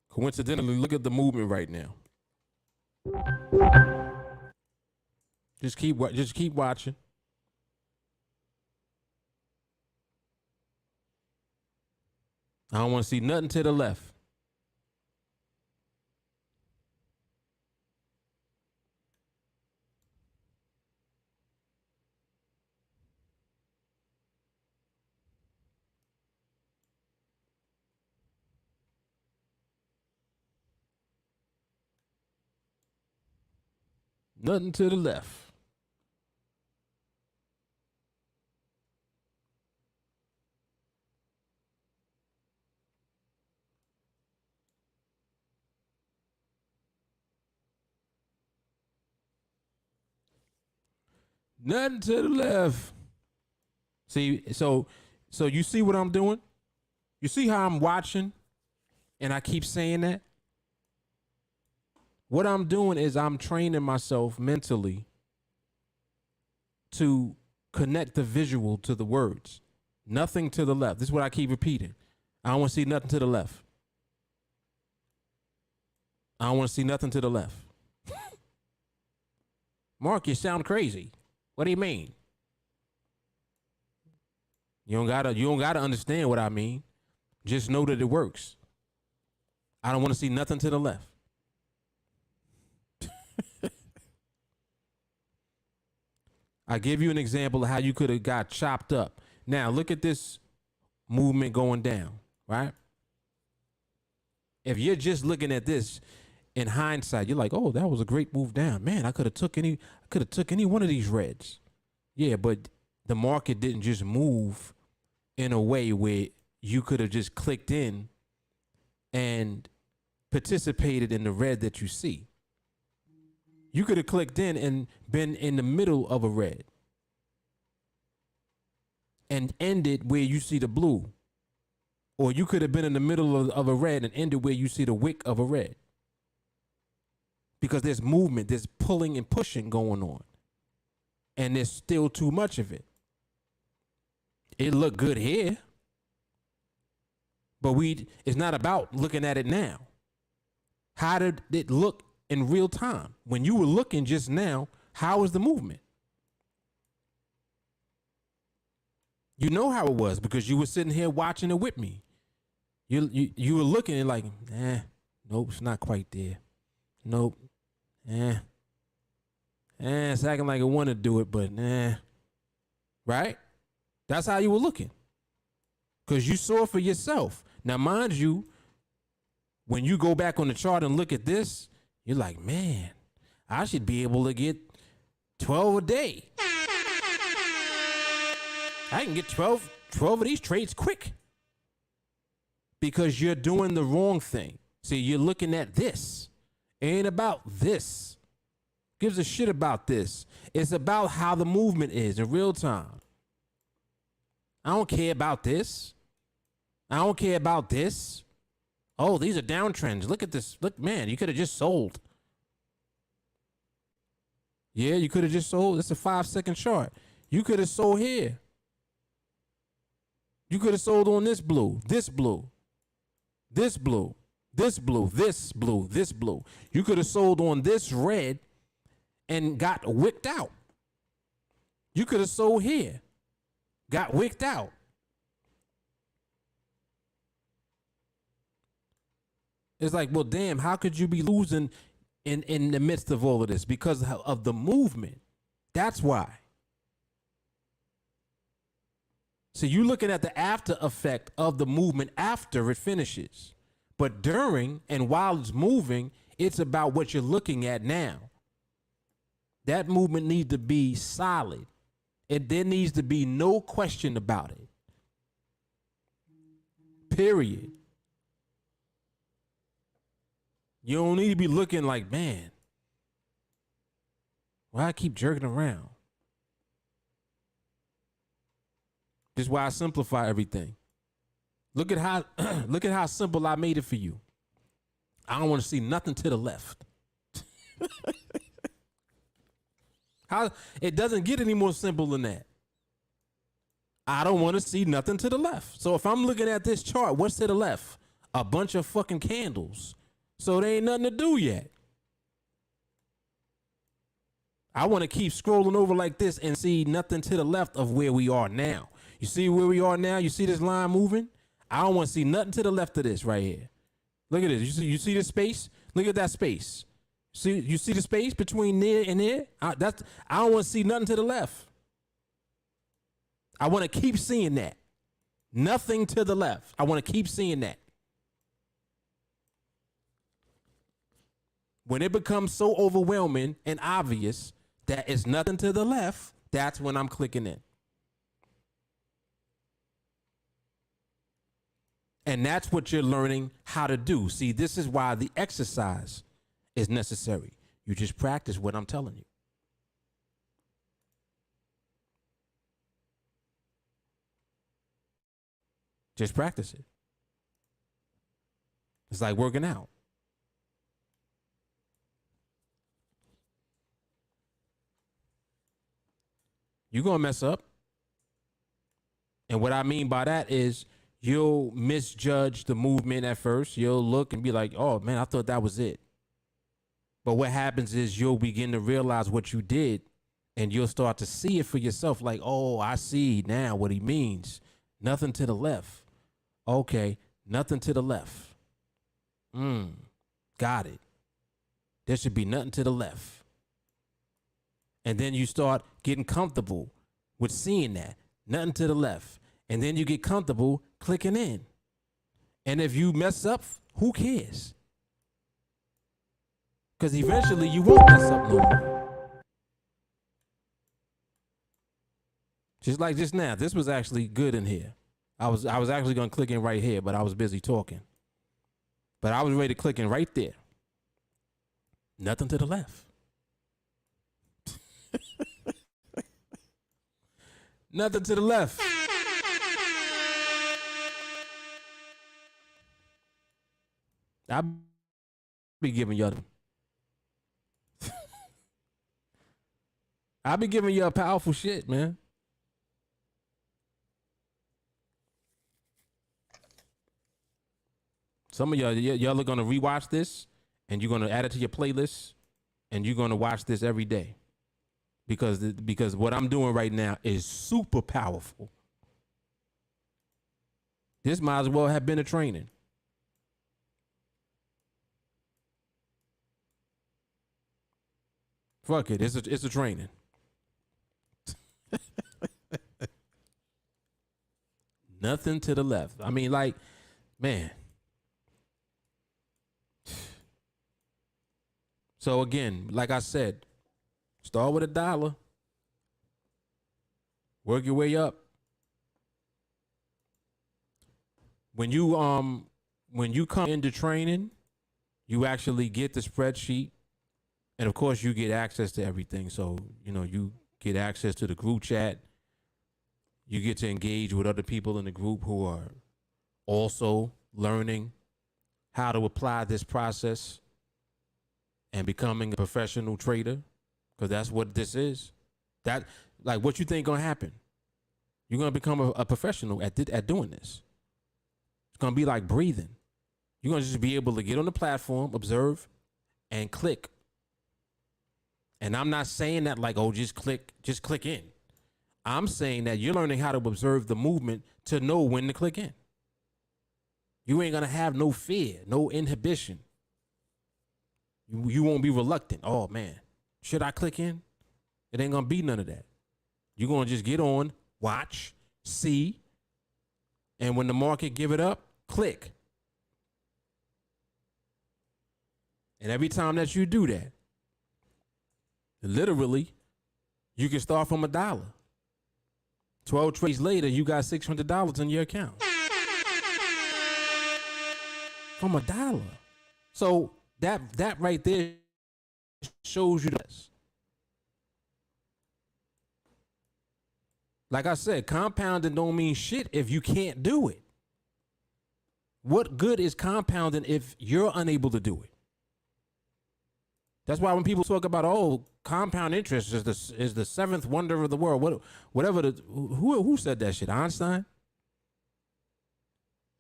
Speaker 3: Coincidentally, look at the movement right now. Just keep watching. I don't want to see nothing to the left. Nothing to the left. Nothing to the left. See, so you see what I'm doing? You see how I'm watching and I keep saying that? What I'm doing is I'm training myself mentally to connect the visual to the words. Nothing to the left. This is what I keep repeating. I don't want to see nothing to the left. I don't want to see nothing to the left. Mark, you sound crazy. What do you mean? You don't gotta understand what I mean. Just know that it works. I don't want to see nothing to the left. I give you an example of how you could have got chopped up. Now look at this movement going down, right? If you're just looking at this in hindsight, you're like, oh, that was a great move down. Man, I could have took any one of these reds. Yeah, but the market didn't just move in a way where you could have just clicked in and participated in the red that you see. You could have clicked in and been in the middle of a red and ended where you see the blue. Or you could have been in the middle of a red and ended where you see the wick of a red. Because there's movement, there's pulling and pushing going on. And there's still too much of it. It looked good here. But it's not about looking at it now. How did it look in real time? When you were looking just now, how was the movement? You know how it was because you were sitting here watching it with me. You were looking and like, nope, it's not quite there. Nope. It's acting like I want to do it, but right? That's how you were looking. Because you saw it for yourself. Now, mind you, when you go back on the chart and look at this, you're like, man, I should be able to get 12 a day. I can get 12 of these trades quick. Because you're doing the wrong thing. See, you're looking at this. It ain't about this. Gives a shit about this. It's about how the movement is in real time. I don't care about this. I don't care about this. Oh, these are downtrends. Look at this. Look, man, you could have just sold. Yeah, you could have just sold. It's a 5-second chart. You could have sold here. You could have sold on this blue, this blue, this blue, this blue, this blue, this blue. You could have sold on this red and got wicked out. You could have sold here, got wicked out. It's like, well, damn, how could you be losing in the midst of all of this? Because of the movement. That's why. So you're looking at the after effect of the movement after it finishes. But during and while it's moving, it's about what you're looking at now. That movement needs to be solid. There needs to be no question about it. Period. You don't need to be looking like, man, why I keep jerking around? This is why I simplify everything. Look at how look at how simple I made it for you. I don't want to see nothing to the left. How it doesn't get any more simple than that. I don't want to see nothing to the left. So if I'm looking at this chart, what's to the left? A bunch of fucking candles. So there ain't nothing to do yet. I want to keep scrolling over like this and see nothing to the left of where we are now. You see where we are now? You see this line moving? I don't want to see nothing to the left of this right here. Look at this. You see this space? Look at that space. You see the space between there and there? I don't want to see nothing to the left. I want to keep seeing that. Nothing to the left. I want to keep seeing that. When it becomes so overwhelming and obvious that it's nothing to the left, that's when I'm clicking in. And that's what you're learning how to do. See, this is why the exercise is necessary. You just practice what I'm telling you. Just practice it. It's like working out. You're going to mess up. And what I mean by that is you'll misjudge the movement at first. You'll look and be like, oh, man, I thought that was it. But what happens is you'll begin to realize what you did, and you'll start to see it for yourself. Like, oh, I see now what he means. Nothing to the left. Okay, nothing to the left. Got it. There should be nothing to the left. And then you start getting comfortable with seeing that. Nothing to the left. And then you get comfortable clicking in. And if you mess up, who cares? Because eventually you won't mess up no more. Just like just now. This was actually good in here. I was actually going to click in right here, but I was busy talking. But I was ready to click in right there. Nothing to the left. Nothing to the left. I'll be giving y'all I'll be giving you a powerful shit, man. Some of y'all are gonna rewatch this, and you're gonna add it to your playlist, and you're gonna watch this every day, because what I'm doing right now is super powerful. This might as well have been a training. Fuck it, it's a training. Nothing to the left. I mean, like, man. So again, like I said, start with $1. Work your way up. When you come into training, you actually get the spreadsheet, and of course you get access to everything. So, you get access to the group chat. You get to engage with other people in the group who are also learning how to apply this process and becoming a professional trader, because that's what this is. That, like, what you think gonna happen? You're gonna become a professional at doing this. It's gonna be like breathing. You're gonna just be able to get on the platform, observe, and click. And I'm not saying that like, oh, just click in. I'm saying that you're learning how to observe the movement to know when to click in. You ain't gonna have no fear, no inhibition. You won't be reluctant. Oh man, should I click in? It ain't gonna be none of that. You're gonna just get on, watch, see, and when the market give it up, click. And every time that you do that, literally, you can start from $1. 12 trades later, you got $600 in your account. from $1. So that right there shows you this. Like I said, compounding don't mean shit if you can't do it. What good is compounding if you're unable to do it? That's why when people talk about, oh, compound interest is the seventh wonder of the world. Whatever who said that shit? Einstein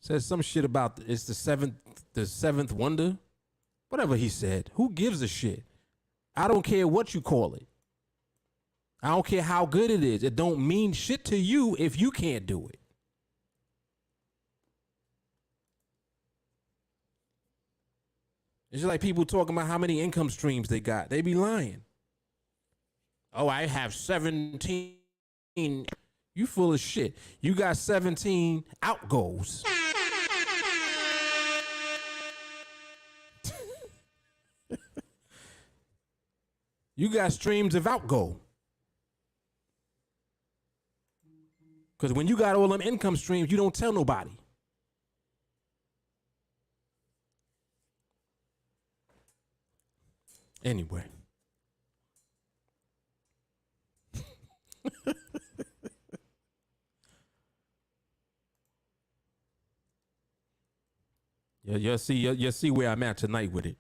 Speaker 3: says some shit about it's the seventh wonder. Whatever he said. Who gives a shit? I don't care what you call it. I don't care how good it is. It don't mean shit to you if you can't do it. It's just like people talking about how many income streams they got. They be lying. Oh, I have 17. You full of shit. You got 17 outgoes. You got streams of outgo. Because when you got all them income streams, you don't tell nobody. Anyway. You'll see where I'm at tonight with it.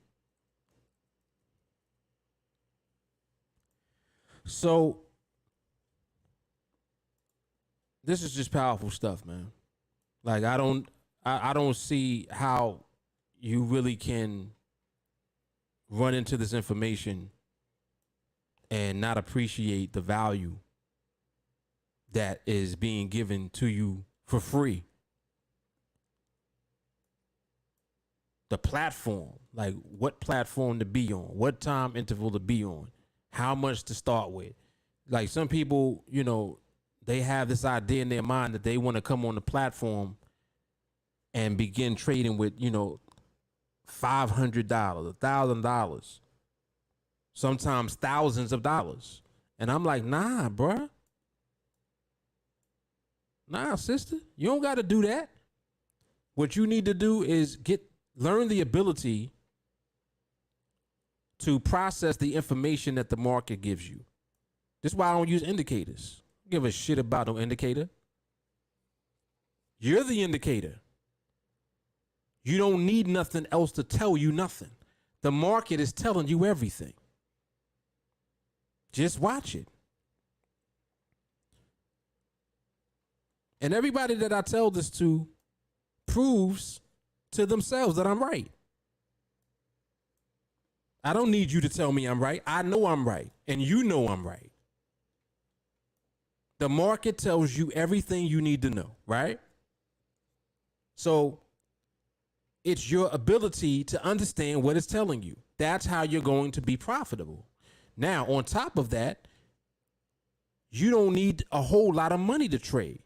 Speaker 3: So this is just powerful stuff, man. Like I don't see how you really can run into this information and not appreciate the value that is being given to you for free. The platform, like what platform to be on, what time interval to be on, how much to start with. Like some people, you know, they have this idea in their mind that they want to come on the platform and begin trading with, you know, $500, $1,000, sometimes thousands of dollars. And I'm like, nah, bruh. Nah, sister, you don't got to do that. What you need to do is learn the ability to process the information that the market gives you. This is why I don't use indicators. I don't give a shit about no indicator. You're the indicator. You don't need nothing else to tell you nothing. The market is telling you everything. Just watch it. And everybody that I tell this to proves to themselves that I'm right. I don't need you to tell me I'm right. I know I'm right. And you know I'm right. The market tells you everything you need to know, right? So it's your ability to understand what it's telling you. That's how you're going to be profitable. Now, on top of that, you don't need a whole lot of money to trade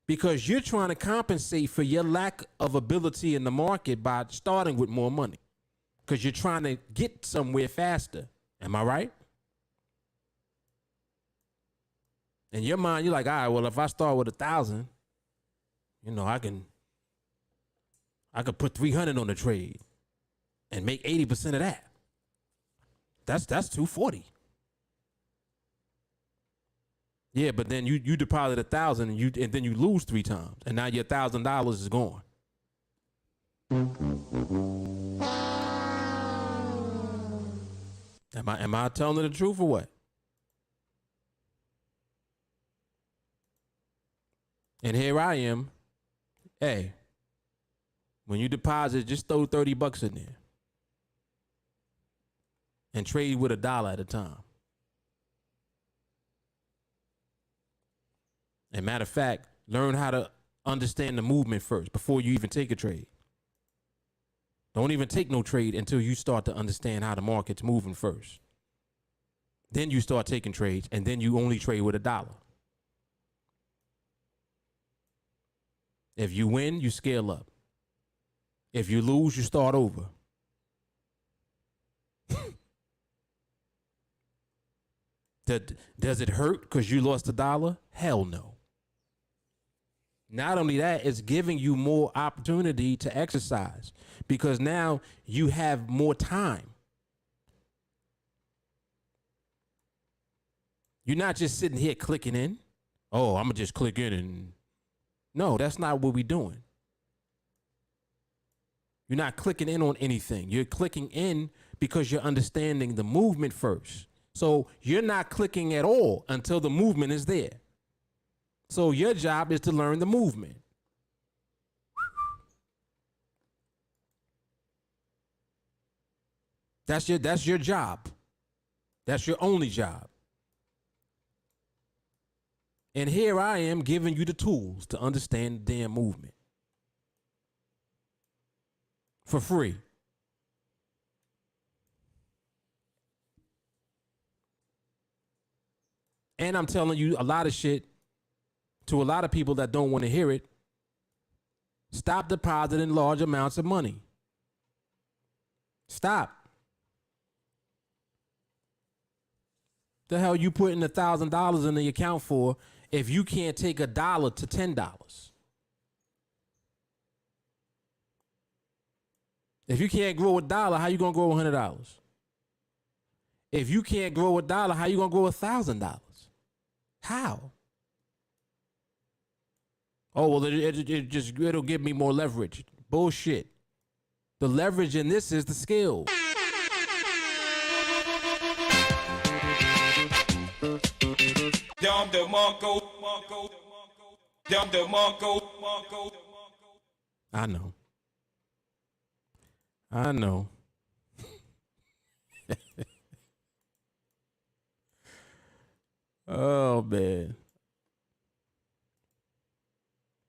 Speaker 3: because you're trying to compensate for your lack of ability in the market by starting with more money because you're trying to get somewhere faster. Am I right? In your mind, you're like, all right, well, if I start with 1,000, you know, I could put 300 on the trade and make 80% of that. That's 240. Yeah, but then you deposit 1,000 and then you lose 3 times, and now your $1,000 is gone. Am I telling the truth or what? And here I am. Hey, when you deposit, just throw $30 in there and trade with $1 at a time. And matter of fact, learn how to understand the movement first before you even take a trade. Don't even take no trade until you start to understand how the market's moving first. Then you start taking trades, and then you only trade with $1. If you win, you scale up. If you lose, you start over. Does it hurt because you lost $1? Hell no. Not only that, it's giving you more opportunity to exercise because now you have more time. You're not just sitting here clicking in. Oh, I'm going to just click in and... No, that's not what we're doing. You're not clicking in on anything. You're clicking in because you're understanding the movement first. So you're not clicking at all until the movement is there. So your job is to learn the movement. That's your job. That's your only job. And here I am giving you the tools to understand the damn movement. For free. And I'm telling you a lot of shit to a lot of people that don't want to hear it. Stop depositing large amounts of money. Stop. The hell you putting $1,000 in the account for if you can't take $1 to $10? If you can't grow $1, how you gonna grow $100? If you can't grow $1, how you gonna grow $1,000? How? Oh well, it'll give me more leverage. Bullshit. The leverage in this is the skill. I know. I know. Oh, man.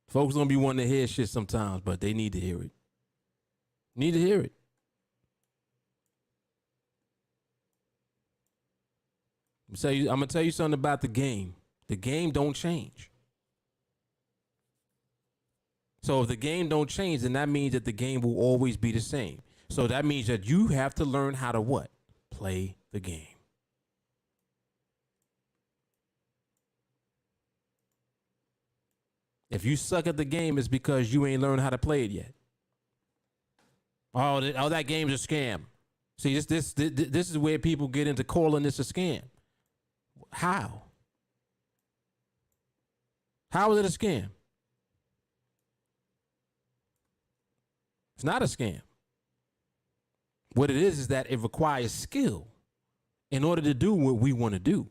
Speaker 3: Folks don't be wanting to hear shit sometimes, but they need to hear it. Need to hear it. I'm gonna tell you something about the game. The game don't change. So if the game don't change, then that means that the game will always be the same. So that means that you have to learn how to what? Play the game. If you suck at the game, it's because you ain't learned how to play it yet. Oh, that game's a scam. See, this is where people get into calling this a scam. How? How is it a scam? It's not a scam. What it is that it requires skill in order to do what we want to do.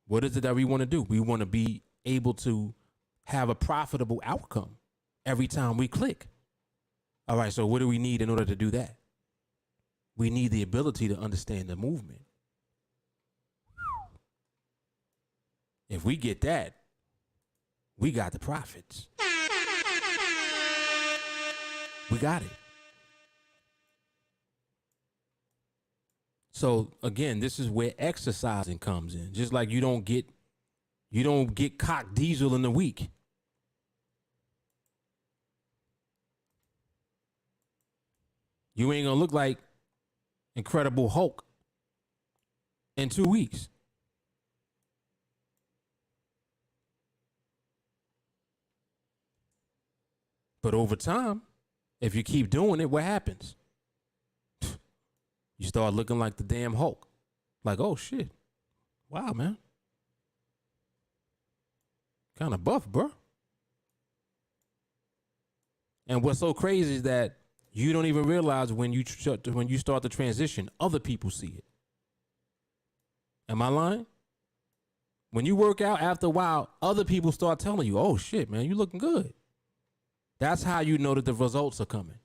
Speaker 3: What is it that we want to do? We want to be able to have a profitable outcome every time we click. All right, so what do we need in order to do that? We need the ability to understand the movement. If we get that, we got the profits. We got it. So again, this is where exercising comes in. Just like you don't get cock diesel in a week. You ain't gonna look like Incredible Hulk in 2 weeks. But over time, if you keep doing it, what happens? You start looking like the damn Hulk. Like, oh shit. Wow, man. Kind of buff, bro. And what's so crazy is that you don't even realize when you start the transition, other people see it. Am I lying? When you work out, after a while, other people start telling you, oh shit, man, you looking good. That's how you know that the results are coming.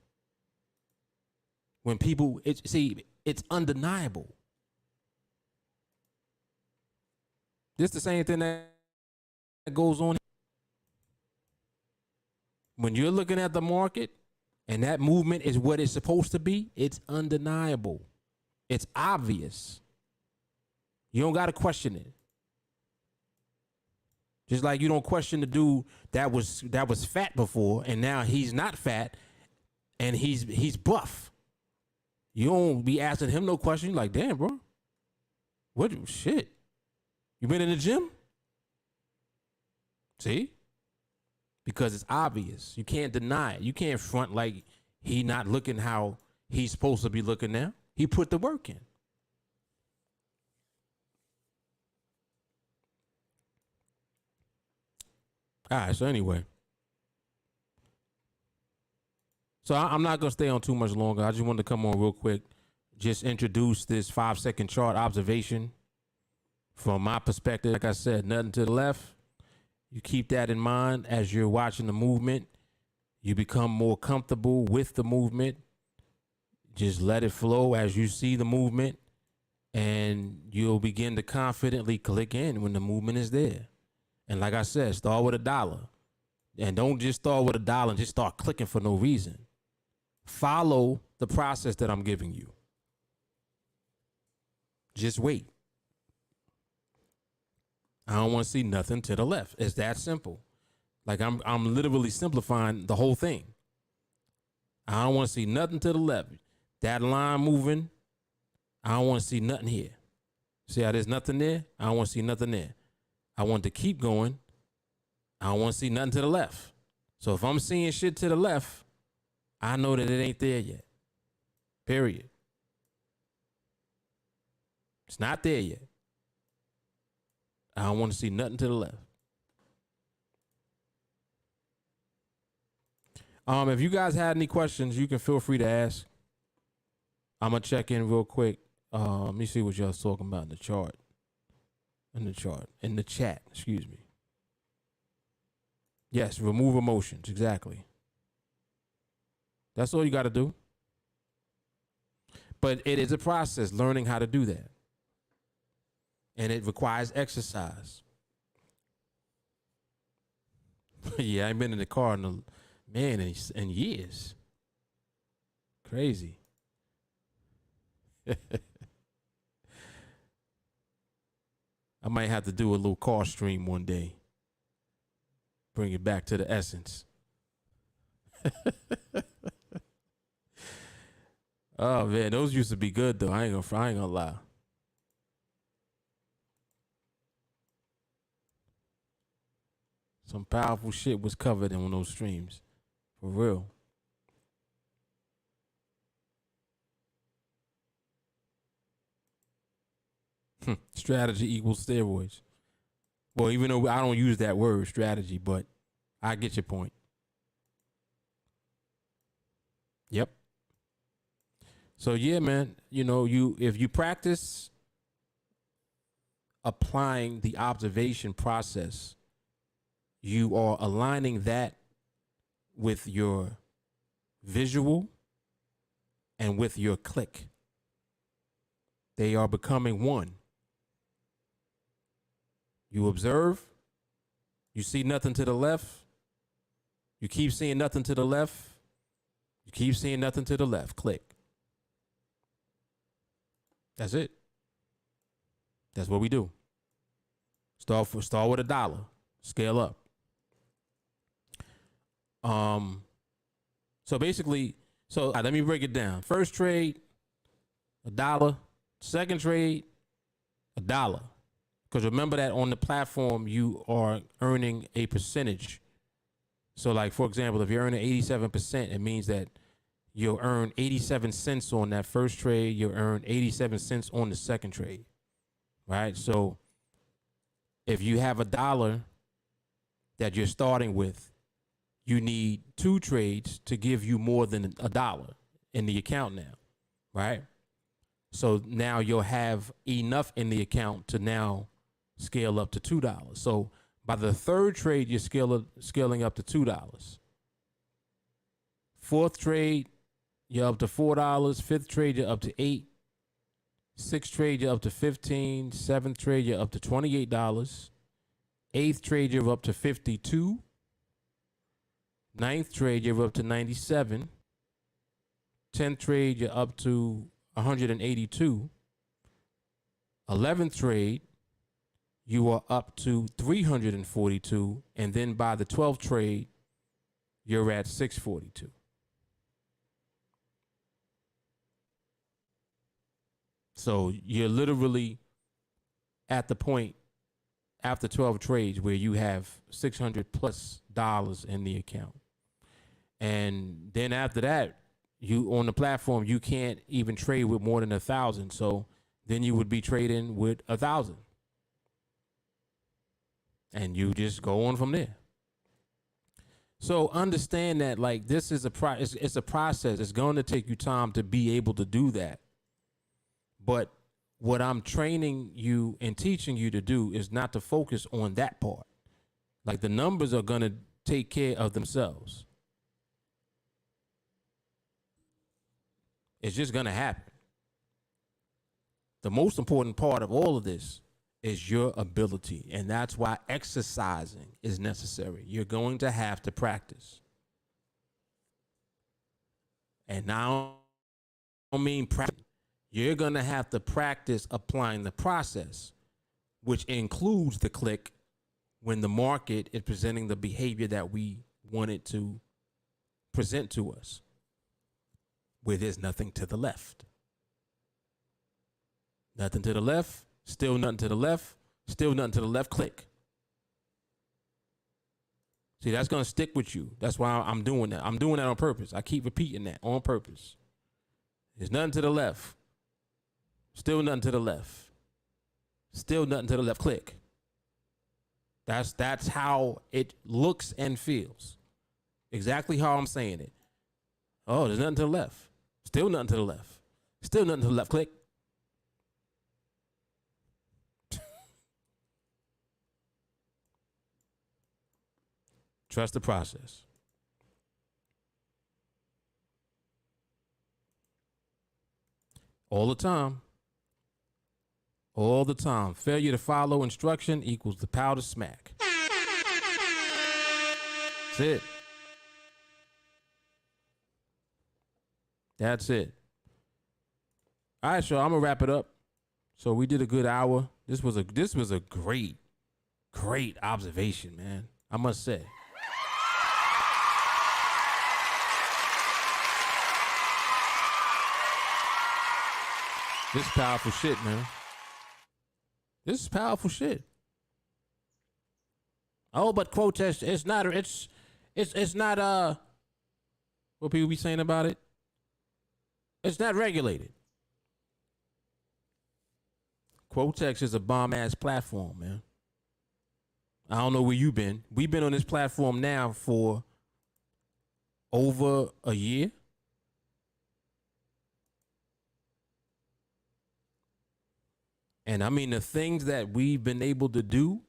Speaker 3: When people, it's undeniable. This the same thing that goes on. When you're looking at the market and that movement is what it's supposed to be, it's undeniable. It's obvious. You don't got to question it. Just like you don't question the dude that was fat before and now he's not fat and he's buff. You don't be asking him no question. You're like, damn, bro. What shit? You been in the gym? See? because it's obvious. You can't deny it. You can't front like he not looking how he's supposed to be looking now. He put the work in. All right, so anyway. So I'm not going to stay on too much longer. I just wanted to come on real quick, just introduce this 5-second chart observation from my perspective. Like I said, nothing to the left. You keep that in mind as you're watching the movement. You become more comfortable with the movement. Just let it flow as you see the movement, and you'll begin to confidently click in when the movement is there. And like I said, start with $1. And don't just start with $1 and just start clicking for no reason. Follow the process that I'm giving you. Just wait. I don't want to see nothing to the left. It's that simple. Like I'm literally simplifying the whole thing. I don't want to see nothing to the left. That line moving, I don't want to see nothing here. See how there's nothing there? I don't want to see nothing there. I want to keep going. I don't want to see nothing to the left. So if I'm seeing shit to the left, I know that it ain't there yet. Period. It's not there yet. I don't want to see nothing to the left. If you guys had any questions, you can feel free to ask. I'm gonna check in real quick. Let me see what y'all's talking about in the chart. In the chat, excuse me. Yes, remove emotions, exactly. That's all you got to do. But it is a process, learning how to do that. And it requires exercise. Yeah, I ain't been in the car in years. Crazy. I might have to do a little car stream one day. Bring it back to the essence. Oh man, those used to be good though. I ain't gonna lie. Some powerful shit was covered in those streams. For real. Strategy equals steroids. Well, even though I don't use that word, strategy, but I get your point. Yep. So yeah, man, if you practice applying the observation process, you are aligning that with your visual and with your click. They are becoming one. You observe, you see nothing to the left, you keep seeing nothing to the left, you keep seeing nothing to the left, click. That's it. That's what we do. Start with $1, scale up. So basically, let me break it down. First trade, $1. Second trade, $1. Because remember that on the platform, you are earning a percentage. So like, for example, if you're earning 87%, it means that you'll earn 87 cents on that first trade. You'll earn 87 cents on the second trade, right? So if you have $1 that you're starting with, you need 2 trades to give you more than $1 in the account now, right? So now you'll have enough in the account to now scale up to $2. So by the third trade, you're scaling up to $2. Fourth trade, you're up to $4. Fifth trade, you're up to $8. Sixth trade, you're up to $15. Seventh trade, you're up to $28. Eighth trade, you're up to $52. Ninth trade, you're up to $97. 10th trade, you're up to $182. 11th trade, you are up to $342. And then by the 12th trade, you're at $642. So you're literally at the point after 12 trades where you have $600+ in the account. And then after that, you on the platform, you can't even trade with more than 1,000. So then you would be trading with 1,000. And you just go on from there. So understand that, like, this is it's a process. It's going to take you time to be able to do that. But what I'm training you and teaching you to do is not to focus on that part. Like, the numbers are going to take care of themselves. It's just going to happen. The most important part of all of this is your ability. And that's why exercising is necessary. You're going to have to practice. And now, I don't mean practice. You're going to have to practice applying the process, which includes the click when the market is presenting the behavior that we want it to present to us, where there's nothing to the left. Nothing to the left, still nothing to the left, still nothing to the left, click. See, that's going to stick with you. That's why I'm doing that. I'm doing that on purpose. I keep repeating that on purpose. There's nothing to the left. Still nothing to the left. Still nothing to the left, click. That's how it looks and feels. Exactly how I'm saying it. Oh, there's nothing to the left. Still nothing to the left. Still nothing to the left, click. Trust the process. All the time. All the time. Failure to follow instruction equals the power to smack. That's it. That's it. All right, so I'm gonna wrap it up. So we did a good hour. This was a great observation, man. I must say. This is powerful shit, man. This is powerful shit. Oh, but QUOTEX, it's not what people be saying about it? It's not regulated. QUOTEX is a bomb ass platform, man. I don't know where you've been. We've been on this platform now for over a year. And I mean, the things that we've been able to do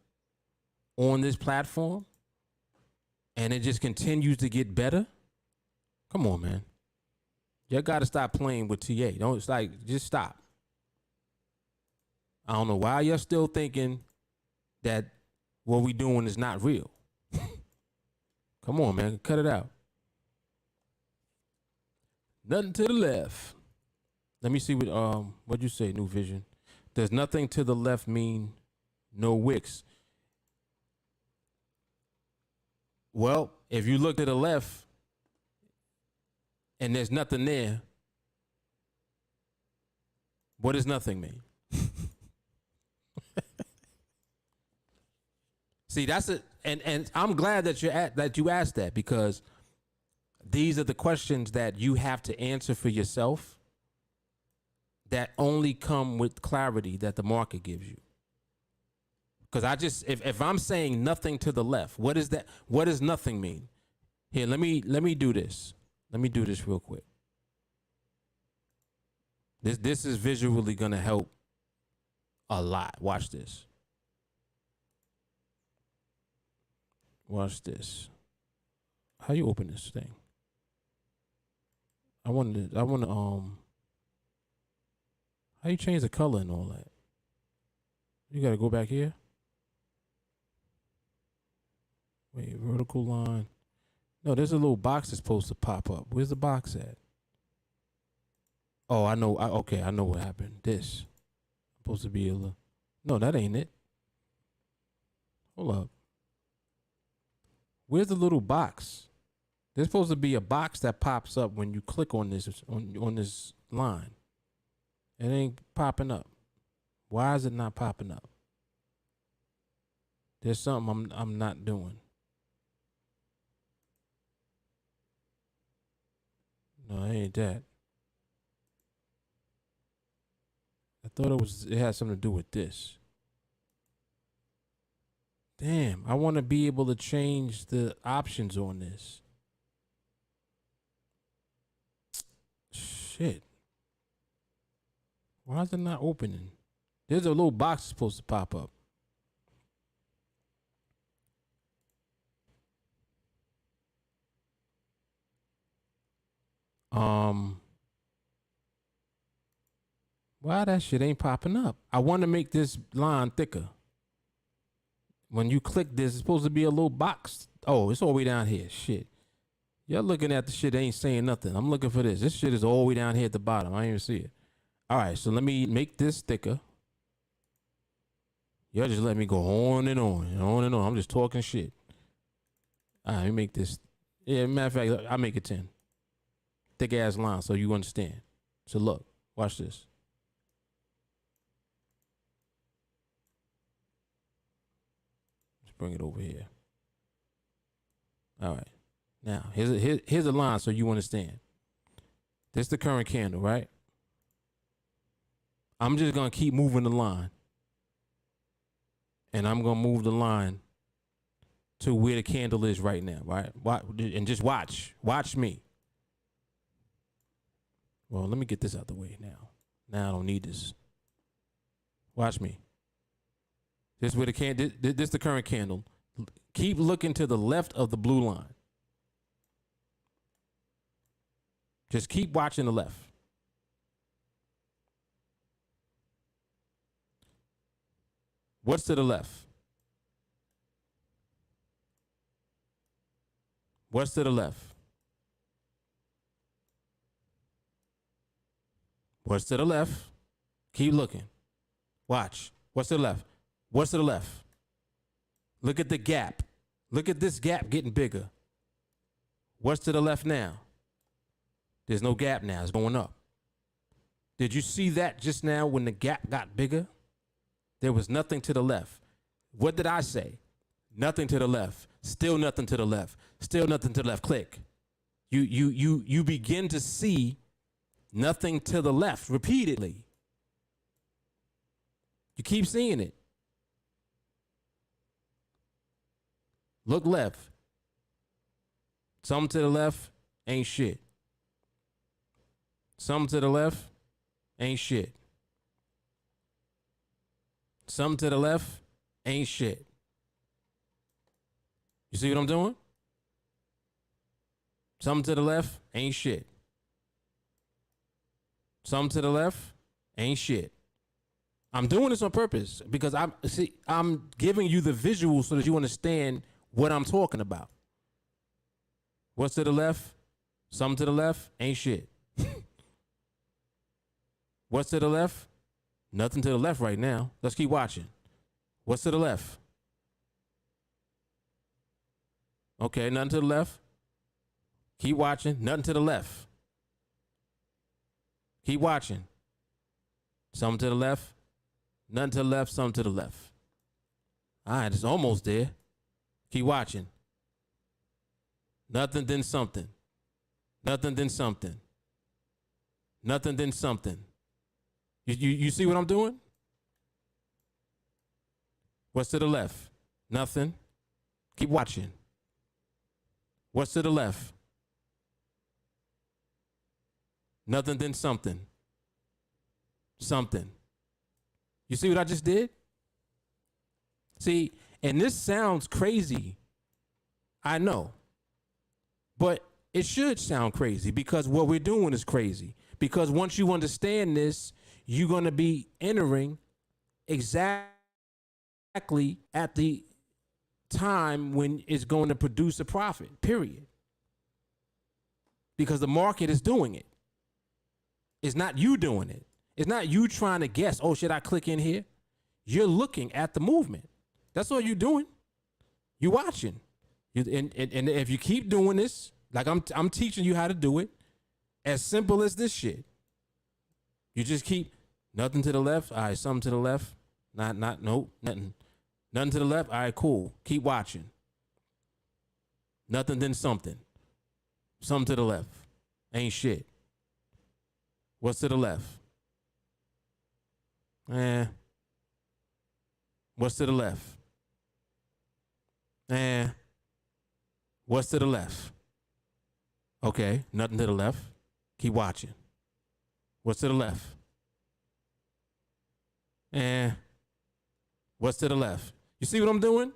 Speaker 3: on this platform, and it just continues to get better. Come on, man. You got to stop playing with TA. It's like, just stop. I don't know why you're still thinking that what we doing is not real. Come on, man. Cut it out. Nothing to the left. Let me see what'd you say, New Vision? Does nothing to the left mean no wicks? Well, if you look to the left and there's nothing there, what does nothing mean? See, that's it. And I'm glad that you asked that, because these are the questions that you have to answer for yourself, that only come with clarity that the market gives you. Because if I'm saying nothing to the left, what is that? What does nothing mean? Here, let me do this. Let me do this real quick. This is visually gonna help a lot. Watch this. Watch this. How you open this thing? I want to how you change the color and all that? You gotta go back here. Wait, vertical line. No, there's a little box that's supposed to pop up. Where's the box at? Oh, I know. Okay, I know what happened. This supposed to be a little. No, that ain't it. Hold up. Where's the little box? There's supposed to be a box that pops up when you click on this on this line. It ain't popping up. Why is it not popping up? There's something I'm not doing. No, it ain't that. I thought it had something to do with this. Damn, I want to be able to change the options on this. Shit. Why is it not opening? There's a little box supposed to pop up. Why that shit ain't popping up? I want to make this line thicker. When you click this, it's supposed to be a little box. Oh, it's all the way down here. Shit. Y'all looking at the shit, ain't saying nothing. I'm looking for this. This shit is all the way down here at the bottom. I didn't even see it. All right, so let me make this thicker. Y'all just let me go on and on and on and on. I'm just talking shit. All right, let me make this. Yeah, matter of fact, I'll make it 10. Thick ass line so you understand. So look, watch this. Let's bring it over here. All right. Now, here's a line so you understand. This is the current candle, right? I'm just going to keep moving the line. And I'm going to move the line to where the candle is right now, right? And just watch. Watch me. Well, let me get this out the way now. Now I don't need this. Watch me. This is where the this is the current candle. Keep looking to the left of the blue line. Just keep watching the left. What's to the left? What's to the left? What's to the left? Keep looking. Watch. What's to the left? What's to the left? Look at the gap. Look at this gap getting bigger. What's to the left now? There's no gap now. It's going up. Did you see that just now when the gap got bigger? There was nothing to the left. What did I say? Nothing to the left. Still nothing to the left. Still nothing to the left. Click. You begin to see nothing to the left repeatedly. You keep seeing it. Look left. Something to the left ain't shit. Something to the left ain't shit. Something to the left ain't shit. You see what I'm doing? Something to the left ain't shit. Something to the left ain't shit. I'm doing this on purpose because I'm giving you the visual so that you understand what I'm talking about. What's to the left? Something to the left ain't shit. What's to the left? Nothing to the left right now. Let's keep watching. What's to the left? Okay, nothing to the left. Keep watching. Nothing to the left. Keep watching. Something to the left. Nothing to the left. Something to the left. All right, it's almost there. Keep watching. Nothing, then something. Nothing, then something. Nothing, then something. You see what I'm doing? What's to the left? Nothing. Keep watching. What's to the left? Nothing, then something. Something. You see what I just did? See, and this sounds crazy. I know. But it should sound crazy because what we're doing is crazy. Because once you understand this, you're going to be entering exactly at the time when it's going to produce a profit, period. Because the market is doing it. It's not you doing it. It's not you trying to guess, oh, should I click in here? You're looking at the movement. That's all you're doing. You're watching. And if you keep doing this, like I'm teaching you how to do it, as simple as this shit. You just keep nothing to the left. All right, something to the left. Nope, nothing. Nothing to the left? All right, cool. Keep watching. Nothing, then something. Something to the left. Ain't shit. What's to the left? What's to the left? What's to the left? Okay, nothing to the left. Keep watching. What's to the left? What's to the left? You see what I'm doing?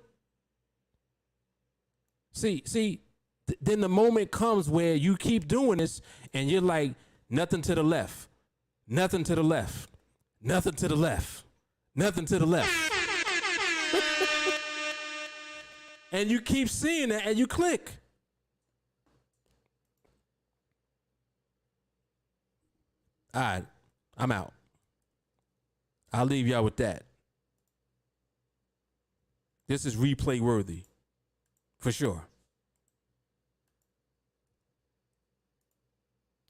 Speaker 3: See, then the moment comes where you keep doing this and you're like, nothing to the left, nothing to the left, nothing to the left, nothing to the left. And you keep seeing that and you click. All right, I'm out. I'll leave y'all with that. This is replay worthy, for sure.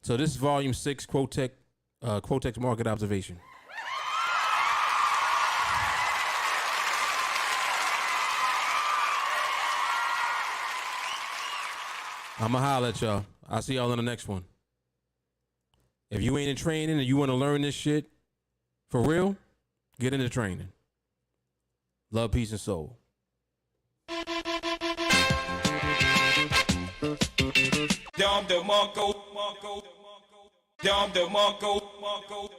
Speaker 3: So this is volume 6, QUOTEX market observation. I'ma holler at y'all. I'll see y'all in the next one. If you ain't in training and you want to learn this shit for real, get into training. Love, peace, and soul.
Speaker 2: Dom de Monco, Dom de Monco,